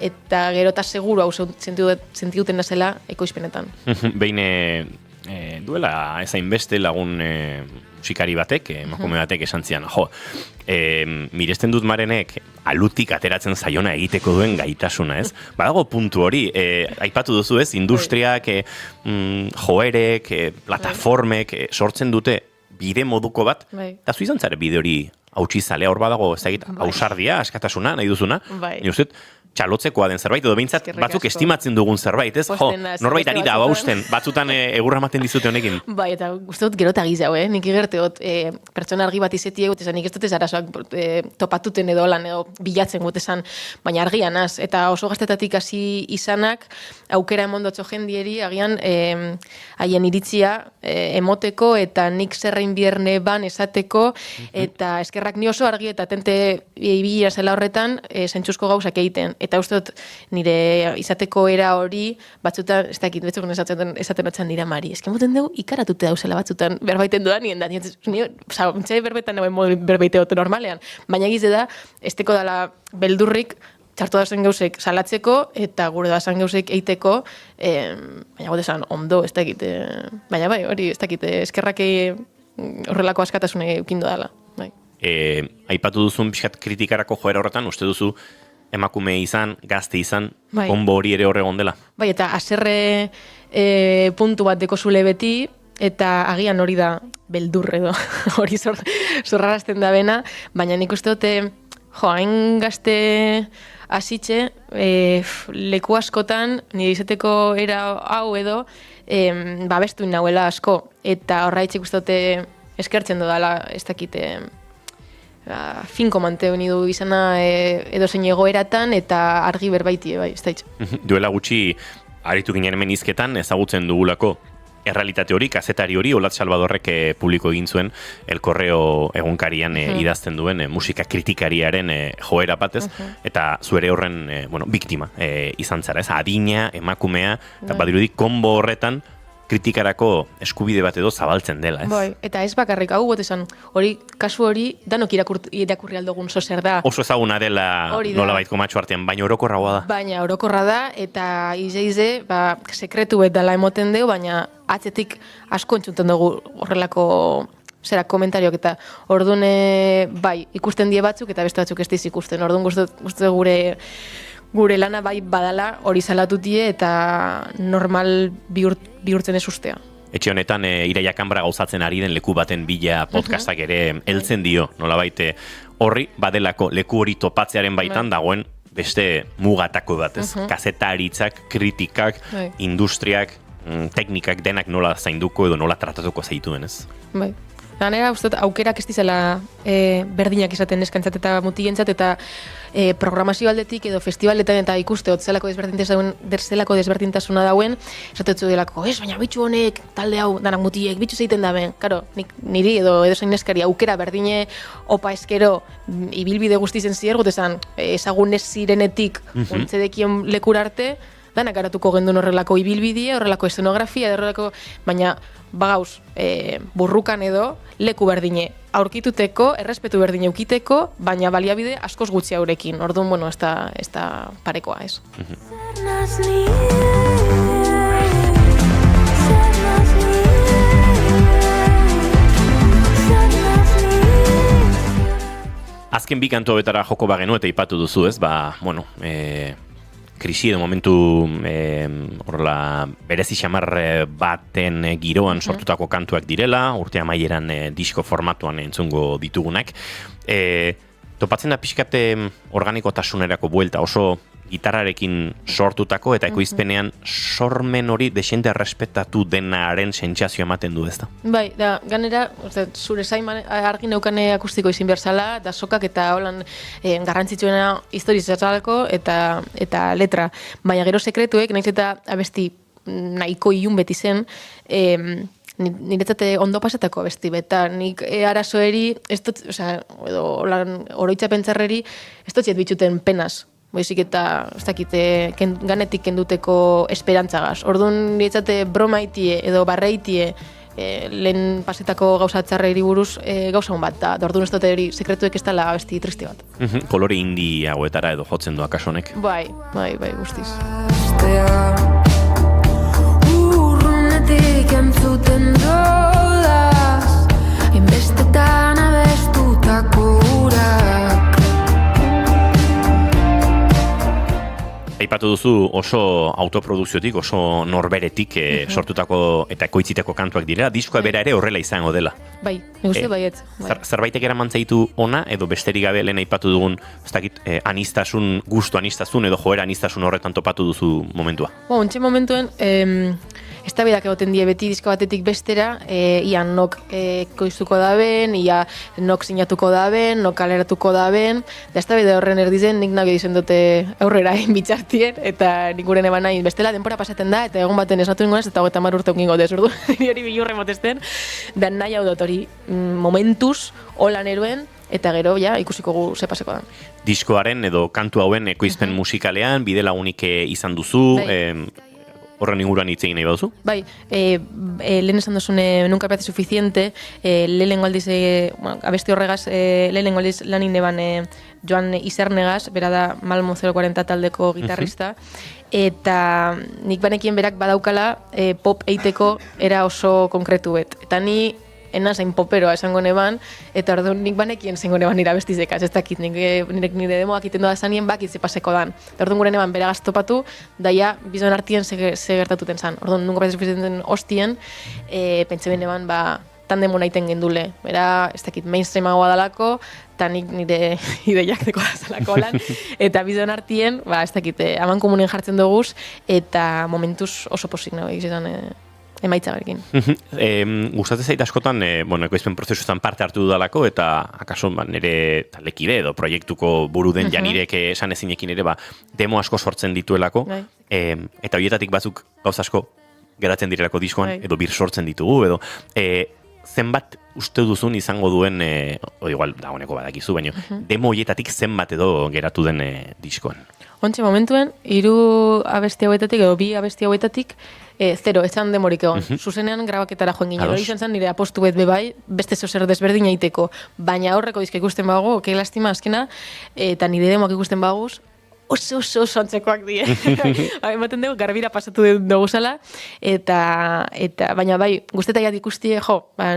gero eta seguru hau sentiduten nazela ekoizpenetan. Behin duela ezain beste lagun musikari batek, emakume batek esan zian, miresten dut Marenek alutik ateratzen zaiona egiteko duen gaitasuna, ez? Badago puntu hori, aipatu duzu ez, industriak, joerek, plataformek sortzen dute bide moduko bat, eta zu izan zare bide hori hautsi zalea, hor badago, ez egit, ausardia, askatasuna, nahi duzuna, txalotzekoa den zerbait, edo behintzat batzuk estimatzen dugun zerbait, ez? Norbait ari da bausten, batzutan egurra ematen dizute honekin. Bai, eta guzti dut gero eta gizau, nik igerteot, pertsona argi bat izetie gut esan, nik ez dut ez arazoak topatuten edo lan, edo bilatzen gut esan, baina argian az, eta oso gaztetatik hasi izanak, aukera emondotxo jendieri, agian haien iritzia emoteko, eta nik zerrein bierne ban esateko, eta eskerrak ni oso argi, eta tente ibila zela horretan, zentzuzko gauzak egiten. Eta uste dut, nire izateko era hori, batzutan, ez dakit, betzuk esaten otzan dira Mari. Ez moten dugu, ikaratute dauzela batzutan, berbaiten dudan, nien da, nintxe berbetan nagoen modu berbaite dut normalean. Baina egize da, ez teko dala beldurrik, txartu dazen gauzek salatzeko, eta gure dazen gauzek eiteko, baina gote esan, ondo, ez dakit, baina bai, hori, ez dakit, eskerrak horrelako askatasune eukindo dala. Aipatu duzun pixkat kritikarako joera horretan, uste duzu, emakume izan, gazte izan, konbo hori ere horregon dela. Bai, eta aserre puntu bat deko zule beti, eta agian hori da beldur edo hori zorrarazten da bena, baina nik uste dute, hain gazte hasitxe, leku askotan, nire izateko era hau edo, babestu nahuela asko, eta horraitzik uste dute eskertzen dudala, ez dakite, finko manteu nidu izana edo zein egoeratan, eta argi berbaitie, bai, ez da hitz. Duela gutxi, aritu ginen hemen izketan, ezagutzen dugulako, errealitate hori, kazetari hori, Olat Salvadorrek publiko egin zuen El Correo egunkarian idazten duen musika kritikariaren joera batez, eta zuere horren biktima izan zara, ez? Adina, emakumea, eta badirudi konbo horretan kritikarako eskubide bat edo zabaltzen dela, ez? Bai, eta ez bakarrik, hau esan, hori, kasu hori, danok irakurri aldogun zer da. Oso ezaguna dela nolabait komatxo artean, baina orokorragoa da. Baina orokorra da, eta ize, sekretu bet dela emoten dugu, baina atzetik asko entzunten dugu horrelako komentariok, eta orduan bai, ikusten die batzuk, eta beste batzuk ez diz ikusten. Orduan guztu gure lana bai badala hori salatutie eta normal bihurtzen ez ustea. Etxe honetan Iraia Kanbra gauzatzen ari den leku baten bila podcastak ere heltzen dio, nolabait horri badelako leku hori topatzearen baitan dagoen beste mugatako bat, ez? Kazetaritzak, kritikak, industriak, teknikak denak nola zainduko edo nola tratatuko zaituen, ez? Bai. Ganera, uste aukerak ez dizela berdinak izaten neskantzat eta mutientzat, eta programazio aldetik edo festivaletan eta ikuste zelako desberdintasuna dauen, esatetzu delako, baina bitxu honek, talde hau, danak mutiek, bitxu zeiten daben. Karo, niri edo zain neskari aukera berdine opa eskero ibilbide guztizen ziergot esan, ezagun ez zirenetik ontzedekien lekur arte, danak garatuko gendun horrelako ibilbidea, horrelako eszenografia, baina bagauz, burrukan edo leku berdine aurkituteko, errespetu berdine ukiteko, baina baliabide askoz gutxi haurekin. Orduan, ez da parekoa, ez. Azken bi kantu hobetara joko bagenu eta ipatu duzu, ez? Krisi edo momentu horrela berezi xamar baten giroan sortutako kantuak direla, urte amaieran disko formatuan entzungo ditugunak. Topatzen da pixkate organikotasunerako buelta, oso gitarrarekin sortutako eta ekoizpenean sormen hori desente errespetatu denaren sentsazio ematen du, ezta? Bai, da, ganera, zure zain argi neukane akustiko izin behar zala, da sokak eta holan garrantzitsuena historizatzalako eta letra. Baina gero sekretuek, nahiz eta abesti nahiko ilun beti zen, niretzate ondo pasatako abesti, eta nik arazoeri, edo oroitzapentzarreri, ez dutxet bitxuten penaz. Boizik eta, ez dakite, ganetik kenduteko esperantzagaz. Orduan, niretzate bromaitie edo barreitie lehen pasetako gauza txarreri buruz gauza hon bat da. Orduan, ez dute hori sekretuek ez dela abesti triste bat. Kolore indiagoetara edo jotzen du akasonek. Bai, guztiz. Urrunetik entzuten dodaz, inbestetan abestutako urak. Aipatu duzu oso autoprodukziotik, oso norberetik sortutako eta ekoitziteko kantuak direla, diskoa bera ere horrela izango dela. Bai, neguste baietz. Zerbaitek eraman zaitu ona, edo besterik gabe lehen aipatu dugun, ez dakit, gustu anistazun edo joera anistasun horretan topatu duzu momentua? Ontxe momentuen, eztabaidak egoten die beti disko batetik bestera, ia nok koiztuko daben, ia nok sinatuko daben, nok kaleratuko daben, da eztabaida horren erdizen nik nahi dizen dute aurrera bitxartien, eta nik guren eban nahi bestela denpora pasaten da, eta egun baten esatu ingonez, eta 30 urte ungingo desurdu, hori bilurre motesten, da nahi hau dut hori momentuz, holan eruen, eta gero, ikusiko gu ze paseko da. Diskoaren edo kantu hauen ekoizpen musikalean, bide lagunik izan duzu, horren inguruan hitz egin nahi baduzu? Bai, lehen esan duzune nunca parece suficiente, lehenengo aldiz, abesti horregaz, lehenengo aldiz lanin eban Joan Izernegaz, bera da Malmo 040 taldeko gitarrista, eta nik banekien berak badaukala pop eiteko era oso konkretu bet. Eta ni enan zain poperoa esango neban, eta orduan nik banekien zengo neban nire abestizekaz, ez dakit, nire demoak iten doa zanien bakit ze paseko dan. Eta orduan gure neban bere gaztopatu, daia bizon artien ze gertatuten zan. Orduan nungo prezizuten hostien, pentsa bine ban, tandemo nahiten gendule. Bera, ez dakit, mainstreamagoa dalako, eta nik nire ideiak deko dazalako lan. Eta bizon artien, ez dakit, aman komunen jartzen duguz, eta momentuz oso posik nago egizan emaitza berekin. Gustatzen zait askotan, ekoizpen prozesuetan parte hartu dudalako, eta akaso nire talekide edo proiektuko buru den janirek esan ezinekin ere, demo asko sortzen dituelako, eta horietatik batzuk gauz asko geratzen direlako diskoan, edo bir sortzen ditugu, edo zenbat uste duzun izango duen, igual dagoeneko badakizu, baina demo horietatik zenbat edo geratu den diskoan. Ontxe, momentuen, 3 abesti hauetatik, edo 2 abesti hauetatik, 0, etzan demorik egon. Zuzenean grabaketara joan ginen. Hori izan zen nire apostu bebai, beste zozer desberdin egiteko. Baina horreko dizka ikusten bago, ke lastima azkena, eta nire demoak ikusten baguz, oso antzekoak die. Ematen dugu, garbira pasatu dugu zala, eta baina bai, guztetaiat ikustie,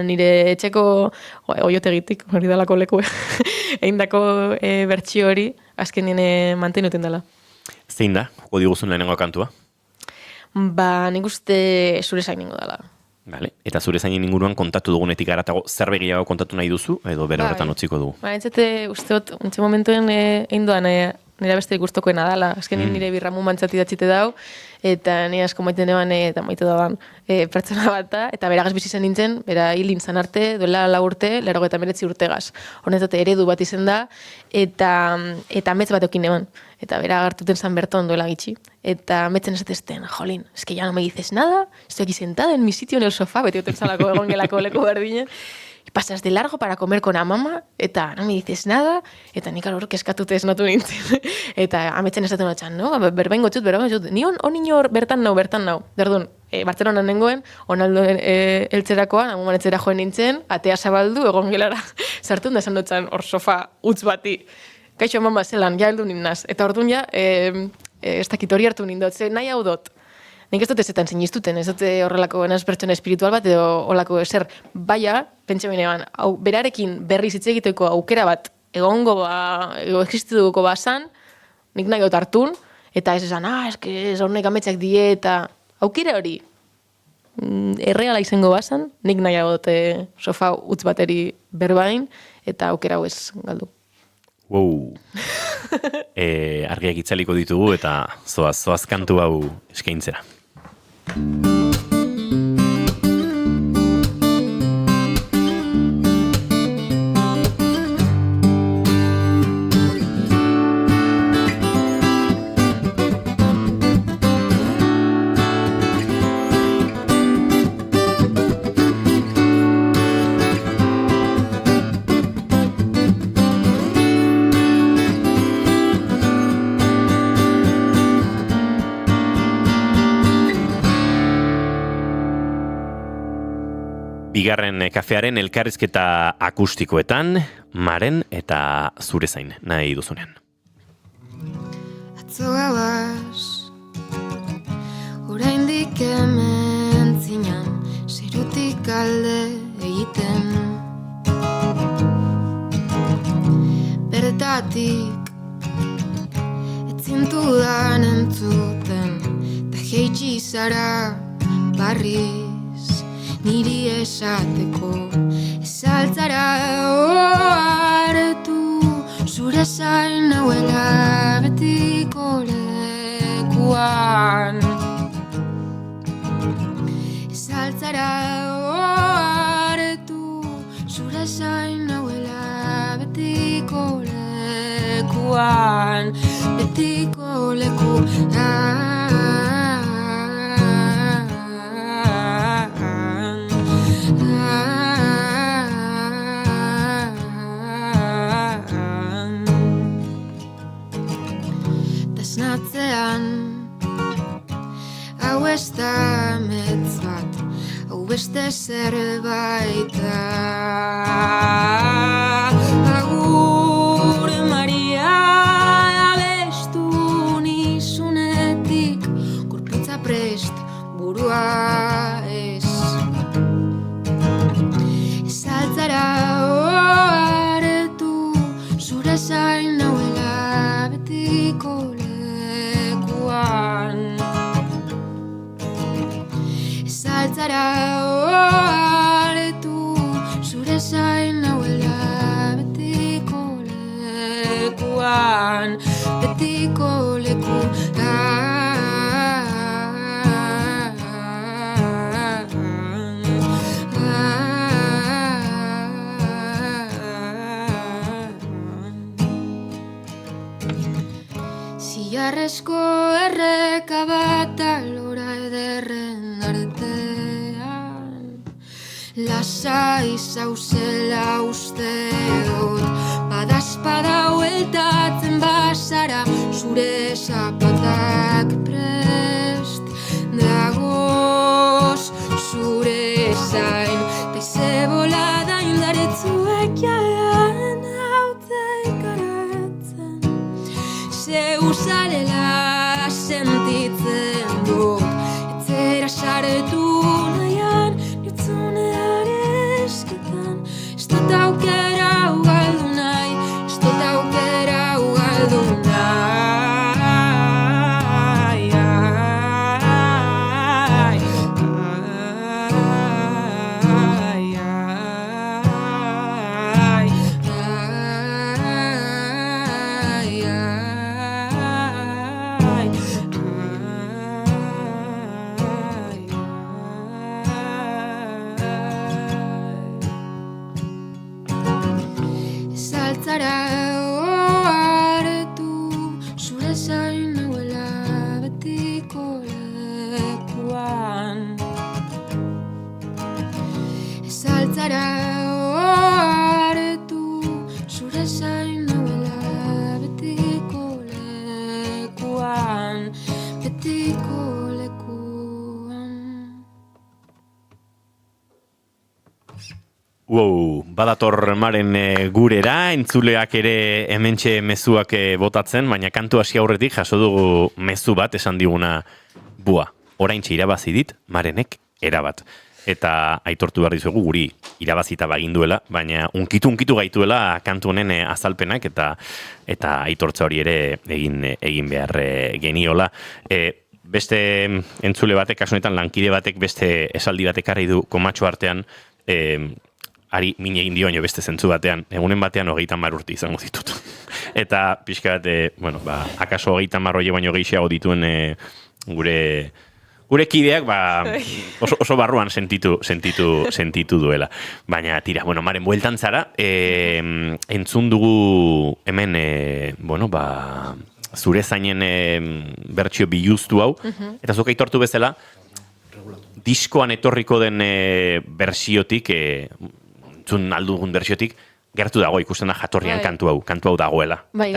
nire etxeko oiotegitik, hori dalako leku, eindako bertsio hori, azkenien mantenuten dela. Zein da, joko diguzun lehenengo kantua? Nik uste zure zainingo dela. Vale. Eta zure zainen inguruan kontatu dugunetik aratago zerbait gehiago kontatu nahi duzu, edo bere horretan utziko dugu? Entzete, usteot, untxe momentuen eindoan nire beste gustokoena dala. Azkenin nire birramu mantzati datxite dau, eta nire asko maiten eban eta maite daban pertsona bat da, eta beragaz bizi zen nintzen, bera hil nintzen arte, duela 4 urte, 89 urtegaz. Honetate eredu bat izen da, eta metz bat eukin eban. Eta bera hartuten zan berton duela gitxi. Eta metzen esatesten, jolín, es que ya no me dices nada, estoy aquí sentada en mi sitio en el sofá, beti oten zalako egon gelako leku berdinen. Pasas de largo para comer con amama, eta no me dices nada, eta nik alor keskatute esnatu nintzen. Eta ametzen esaten atxan, no? Berbain gotxut, ni hor bertan nau. Derdun, Bartzelona nengoen, onaldo eltzerakoan, amuman etzera joen nintzen, atea zabaldu, egon gelara sartun da esan dutzen hor sofa utz bati. Kaixo mama zelan, ja heldu ninaz. Eta orduan ja, ez dakit hori hartu nindot, ze nahi hau dut. Nik ez dut ezetan zinistuten, ez dut horrelako enaz pertsona espiritual bat, edo horrelako ezer, baina, pentsa benean, berarekin berriz hitz egiteko aukera bat, egongo existituko bazan, nik nahi dut hartun, eta ez esan, ez hornek ametsak die, eta aukera hori, erreala izango bazan, nik nahi dut sofa utz bateri berbain, eta aukera hau ez galdu. Wow. Argiak itzaliko ditugu eta zoaz kantu hau eskaintzera. Bigarren kafearen elkarrizketa akustikoetan, Maren eta zure zain nahi duzunean. Atzo gauaz, oraindik hemen zinan, zerutik alde egiten. Bertatik, etzintudan entzuten, ta jeitsi zara barriz. Niri esateko ezaltzara hartu zure zain nauela betiko lekuan. Ezaltzara hartu zure zain nauela betiko lekuan. Betiko lekuan. Hau ez da metz bat, hau beste zerbait da. Agur Maria abestu nizunetik, gorputza prest burua ez. zain nauela betiko lekuan. Saltzara oaretu, zure zain nauela betiko lekuan, betiko lekuan. Ziarrezko erreka bat alora ederren artean, lasai zauzela uste dut, badazpada hueltatzen bazara, zure zapatak prest dagoz, zure zain, taize bolada indaretzuek jaean haute ikaratzen. Zeu zarela sentitzen dut, etzera saretu nahian, nirtzunean esketan. Ez dut aukera ugaldu nahi, ez dut aukera ugaldu nahi. Saltzara oaretu, zure zain nauela betiko lekuan. Saltzara oaretu, zure zain nauela betiko lekuan, betiko lekuan. Wow, badator Maren gurera, entzuleak ere hementxe mezuak botatzen, baina kantu hasi aurretik jaso dugu mezu bat esan diguna, bua, oraintxe irabazi dit Marenek erabat. Eta aitortu behar dizuegu guri irabazita baginduela, baina unkitu gaituela kantu honen azalpenak eta aitortza hori ere egin behar geniola. Beste entzule batek, kasu honetan lankide batek beste esaldi batek arri du komatxo artean, ari min egin dio baino beste zentzu batean, egunen batean 30 urte izango ditut. Eta pixka bat, akaso 30 hori baino gehiago dituen gure kideak oso barruan sentitu duela. Baina tira, Maren, bueltan zara, entzun dugu hemen, zure zainen bertsio biluztu hau, eta zuk aitortu bezala, diskoan etorriko den bertsiotik, entzun aldugun bertsiotik, gertu dago ikusten da jatorrian kantu hau dagoela. Bai,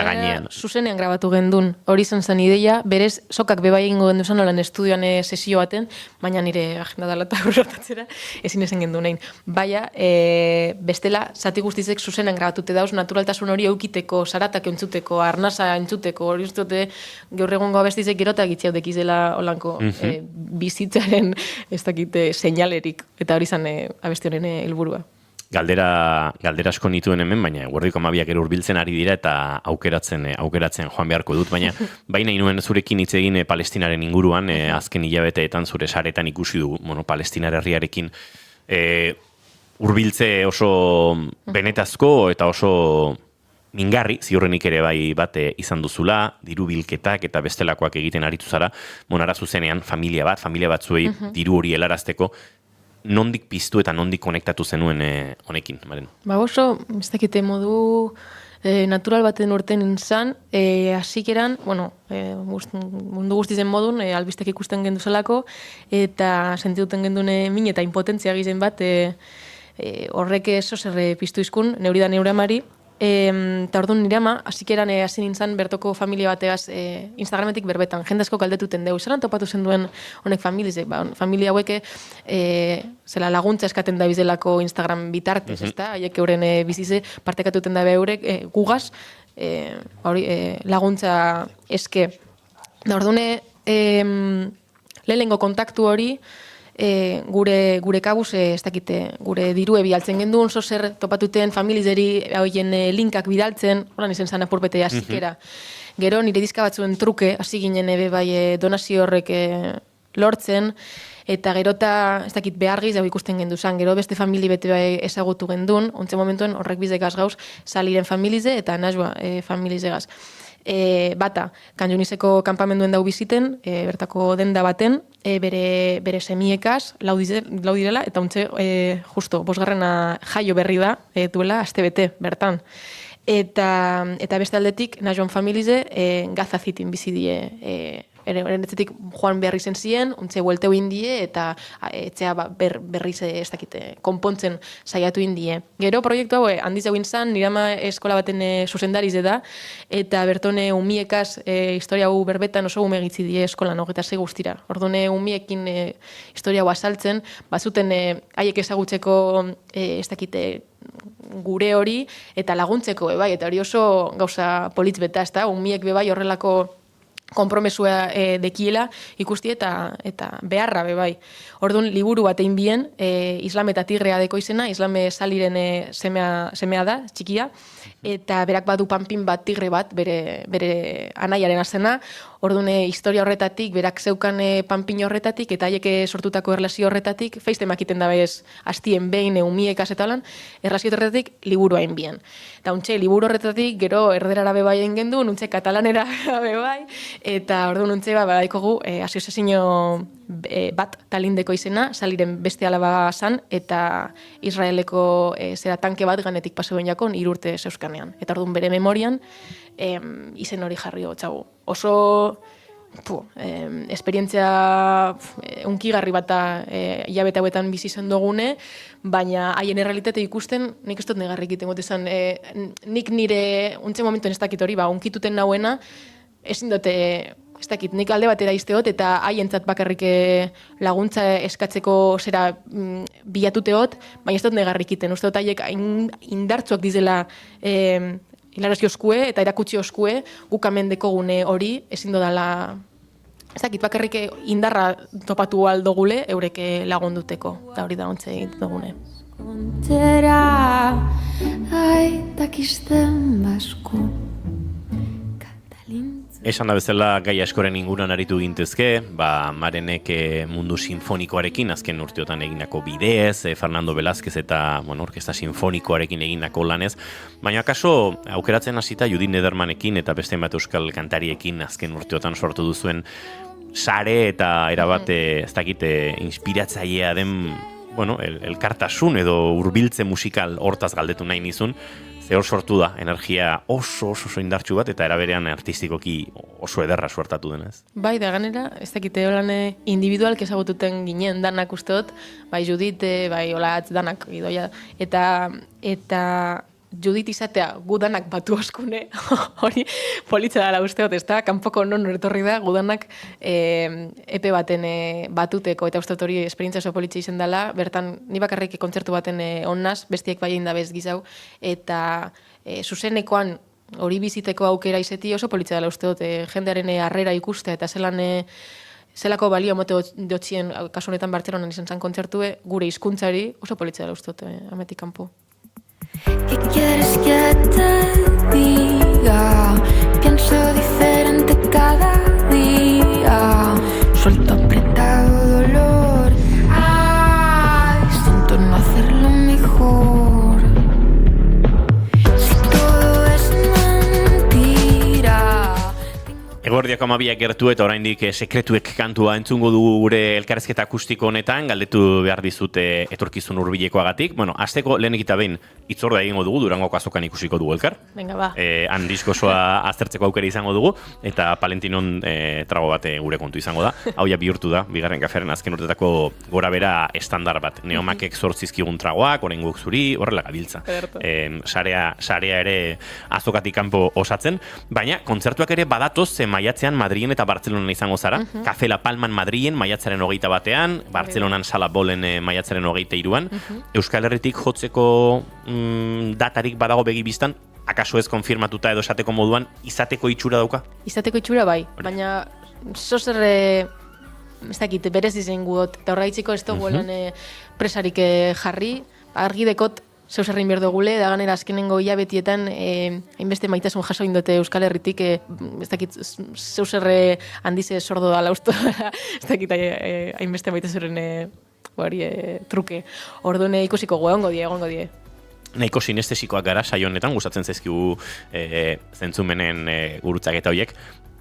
zuzenean grabatu gendun, hori zen ideia, berez sokak bebai egingo gendu zen olan estudioan sesio baten, baina nire agenda dala eta urratatzera, ezin ezen gendu nahin. Baina, bestela, zati guztizek zuzenean grabatute dauz, naturaltasun hori eukiteko, saratak entzuteko, arnasa entzuteko, hori ustote gaur egungo abestizek gerotak itziaudek izela olanko bizitzaren ez dakite seinalerik, eta hori zen abesti honen helburua. Galdera asko nituen hemen, baina Guerdiko 12ak ere hurbiltzen ari dira eta aukeratzen joan beharko dut, baina baina inuen zurekin hitz egin Palestinaren inguruan, azken hilabeteetan zure saretan ikusi du, Palestinar herriarekin hurbiltze oso benetazko eta oso mingarri, ziurrenik ere bai bat izan duzula, diru bilketak eta bestelakoak egiten aritu zara, ara zuzenean familia batzuei diru hori helarazteko, nondik piztu eta nondik konektatu zenuen honekin, Maren? Oso, ez dakite modu natural baten urten izan, hasikeran, mundu guztizen modun, albistek ikusten gendu zelako, eta sentiduten gendune min eta impotentzia gizen bat, horrek eso zer piztu izkun, neuri da neure amari, eta orduan nire ama, hasikeran hasi nintzen bertoko familia bategaz Instagrametik berbetan, jendezko kaldetuten deu, zelan topatu zen duen honek familizek, familia haueke zela laguntza eskaten da bizelako Instagram bitartez, ezta, haiek euren bizize partekatuten da eurek gugaz, laguntza eske. Da orduan, lehenengo kontaktu hori, gure kabuz, ez dakite, gure dirue bialtzen genduen, zer topatuten familizeri hoien linkak bidaltzen, horan izen zan apurpete azikera. Gero nire dizka batzuen truke, hasi ginen bai donazio horrek lortzen, eta gerota, ez dakit, behargiz dago ikusten gendu zan, gero beste famili bete bai ezagutu gendun, ontze momentuen horrek bizekaz gauz, saliren familize eta nazua familizegaz. Bata, Kanjonizeko kanpamenduen dau biziten, bertako denda baten, bere semiekaz, lau direla, eta ontze, justo, bosgarrena jaio berri da, duela, aste bete, bertan. Eta beste aldetik, Najoan familize, Gazazitin bizi die, eretzetik joan behar izen ziren, ontze buelteu indie, eta etxea berriz ez dakite, konpontzen saiatu indie. Gero proiektu hau, handiz egin zan, nirama eskola baten zuzendarize da, eta bertone umiekaz historia hau berbetan oso umegitzi die eskolan, hogeta ze guztira. Ordone umiekin historia hau azaltzen, bazuten haiek ezagutzeko ez dakite, gure hori, eta laguntzeko bebai, eta hori oso gauza politz beta, ez da, umiek bebai horrelako konpromesua dekiela ikusti eta beharra bebai. Orduan, liburu batein bien, Islam eta Tigrea deko izena, Islame Saliren semea da, txikia, eta berak badu panpin bat, tigre bat, bere anaiaren azena. Orduan, historia horretatik, berak zeukan panpin horretatik, eta haiek sortutako erlazio horretatik, feiztemak iten da bez, hastien behin umiekaz eta lan, erlazio horretatik liburu hain bien. Eta untxe, liburu horretatik, gero erderara bebai engendu, untxe katalanera bebai, eta orduan untxe badaikogu asoziazio bat talindeko izena, Saliren beste alaba zan, eta Israeleko zera tanke bat ganetik pasuen jakon 3 urte zeuskanean. Eta orduan bere memorian izen hori jarri hotzagu. Oso esperientzia unkigarri bata hilabete hauetan bizi zen dugune, baina haien errealitate ikusten nik ez dut negarrik egiten gote zan. Nik nire untze momentuen ez dakit hori, unkituten nauena, ezin dute, ez dakit, nik alde batera izteot, eta haientzat bakarrik laguntza eskatzeko zera bilatuteot, baina ez dut negarrik egiten. Uste dut haiek indartzuak dizela hilarazio oskue eta erakutsi oskue guk hemen dekogune hori ezin dodala, ez dakit, bakarrik indarra topatu aldogule eureke lagunduteko, eta hori da ontze egin dugune. Kontera aitakisten basku. Esan da bezala gai askoren inguruan aritu gintezke, Marenek mundu sinfonikoarekin azken urteotan egindako bidez, Fernando Velázquez eta orkesta sinfonikoarekin egindako lanez, baina akaso aukeratzen hasita Judith Nedermanekin eta beste bat euskal kantariekin azken urteotan sortu duzuen sare eta erabat ez dakite inspiratzailea den elkartasun edo hurbiltze musikal hortaz galdetu nahi nizun. Hor sortu da, energia oso indartsu bat, eta eraberean artistikoki oso ederra suertatu denez. Bai, da ganera, ez dakite holan individualk ezagututen ginen danak usteot, bai Judit, bai Olatz danak idoia, eta Judit izatea gudanak batu oskune, hori politza dela usteot, ez da, kanpoko non etorri da gudanak epe baten batuteko, eta usteot hori esperientzia oso politza izen dela, bertan ni bakarrik kontzertu baten onnaz, bestiek bai egin da bez gizau, eta zuzenekoan hori biziteko aukera izeti oso politza dela usteot, jendearen harrera ikustea, eta zelako balio mote dotzien, kasu honetan Bartzelonan izan zan kontzertue, gure hizkuntzari oso politza dela usteot, ametik kanpo. ¿Qué quieres que te diga? Pienso diferente cada día. Suelto apretado dolor. Ay, siento no hacerlo mejor. Si todo es mentira. Eguerdiak 12 gertu eta oraindik sekretuek kantua entzungo dugu gure elkarrezketa akustiko honetan, galdetu behar dizute etorkizun hurbilekoagatik. Hasteko lehenik eta behin hitzorda egingo dugu, Durangoko azokan ikusiko dugu elkar. Venga, ba. Han diskosoa aztertzeko aukera izango dugu, eta Palentinon trago bat gure kontu izango da. Hau ja bihurtu da, bigarren kafearen azken urtetako gora bera estandar bat. Neomakek 8 zizkigun tragoak, oraingok zuri, horrela gabiltza. Sarea ere azokatik kanpo osatzen, baina kontzertuak ere badatoz maiatzean Madrilen eta Bartzelonan izango zara. Kafe La Palman Madrilen maiatzaren 21, Bartzelonan Sala Bolen maiatzaren 23. Euskal Herritik jotzeko datarik badago begi biztan, akaso ez konfirmatuta edo esateko moduan, izateko itxura dauka? Izateko itxura bai, baina zozer ez dakit, berez izango dut, eta horreitziko ez dugu presarik jarri, argi dekot zeu zerrein behar dugule, da ganera azkenengo hilabetietan hainbeste maitasun jaso indote Euskal Herritik, ez dakit zeu zerre handize sordo da laustu, ez dakit hainbeste maitasuren truke. Orduan ikusiko egongo die. Nahiko sinestesikoak gara saio honetan, gustatzen zaizkigu zentzumenen gurutzak eta horiek.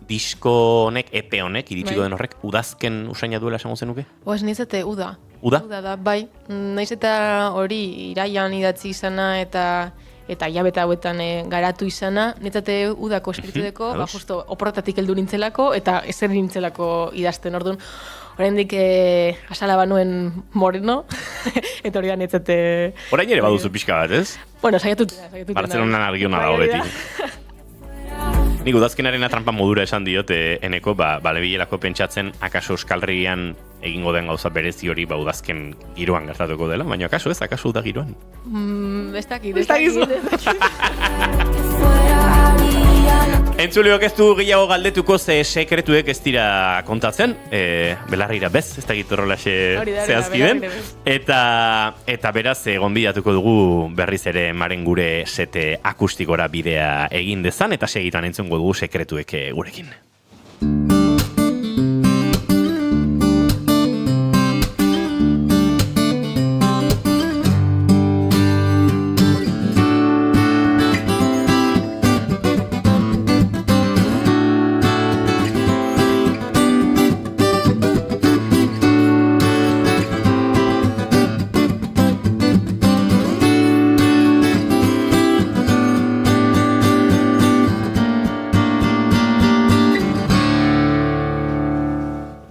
Disko honek, EP honek, iritsiko den horrek, udazken usaina duela esango zenuke? Ez nizate, uda. Uda? Uda da, bai. Naiz eta hori iraian idatzi izana eta hilabete hauetan garatu izana, netzate udako espiritu deko, justo oporretatik heldu nintzelako eta ezer nintzelako idazten, orduan. Oraindik asala banuen moreno, eta hori da netzate... Orain ere baduzu pixka bat, ez? Bueno, saiatut. Bartzelonan argiona dago beti. Nik udazkenaren atrampa modura esan diote eneko, lebilelako pentsatzen akaso Euskal Herrian egingo den gauza berezi hori udazken giroan gertatuko dela, baina akaso uda giroan? Ez dakit. Entzuleok ez du gehiago galdetuko ze sekretuek ez dira kontatzen, belarrira bez, ez dakit horrelaxe zehazki den, eta beraz gonbidatuko dugu berriz ere Maren gure sete akustikora bidea egin dezan, eta segitan entzungo dugu sekretuek gurekin.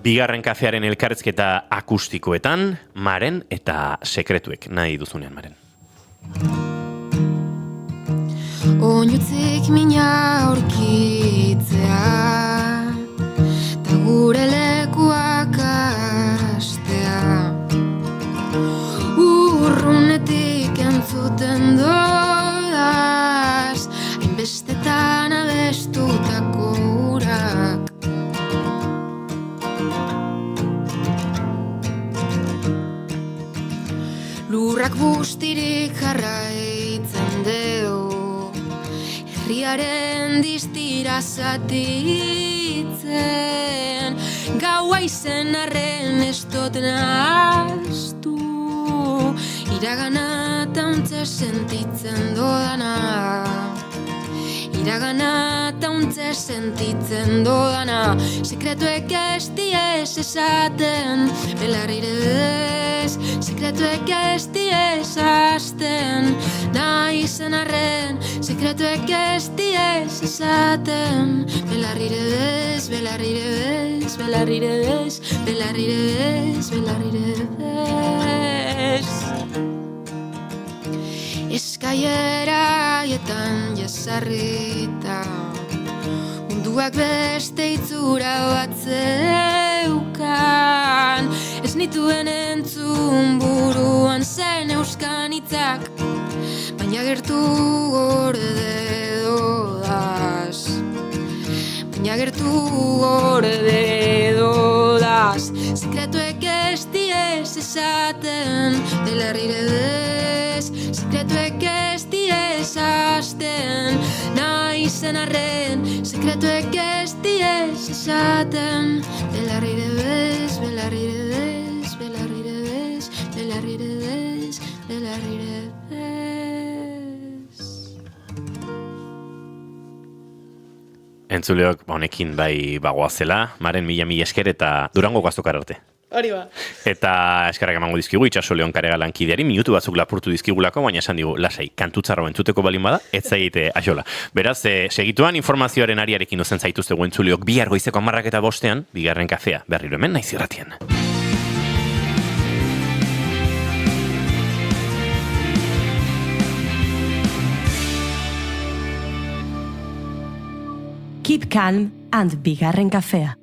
Bigarren kafearen elkarrizketa akustikoetan, Maren eta sekretuek nahi duzunean, Maren. Oinutzik mina aurkitzea, ta gure lekuak astea. Urrunetik entzuten dodaz, hainbestetan abestutako urak. Lurrak bustirik jarraitzen deu, herriaren distira zatitzen, gaua izen arren ez dut nahaztu, iragana tauntze sentitzen dodana. Iragana tauntze sentitzen dodana, sekretuek ez diez esaten, belarrire bez, sekretuek ez diez hasten, nahi zen arren, sekretuek ez diez esaten, belarrire bez, belarrire bez, belarrire bez, belarrire bez, belarrire bez. Eskaieraietan jasarrita, munduak beste itzura bat zeukan, ez nituen entzun buruan zen euskan hitzak, baina gertu gorde dodaz. Baina gertu gorde dodaz, sekretuek ez diez esaten, belarrire bez, sekretuek ez diez hasten, nahi zen arren, sekretuek ez diez esaten, belarrire bez, belarrire bez, belarrire bez, belarrire bez, belarrire bez. Entzuleok, honekin bai bagoazela, Maren mila esker eta Durango gaztokar arte. Hori ba. Eta eskerrak emango dizkigu, Itxaso Leon Karega lankideari, minutu batzuk lapurtu dizkigulako, baina esan digu, lasai, kantutzarro entzuteko balin bada, ez zaite axola. Beraz, segituan informazioaren ariarekin ozen zaituztegu entzuleok, bihar goizeko 10:05, bigarren kafea, berriro hemen naiz irratian. Keep calm and bigarren kafea.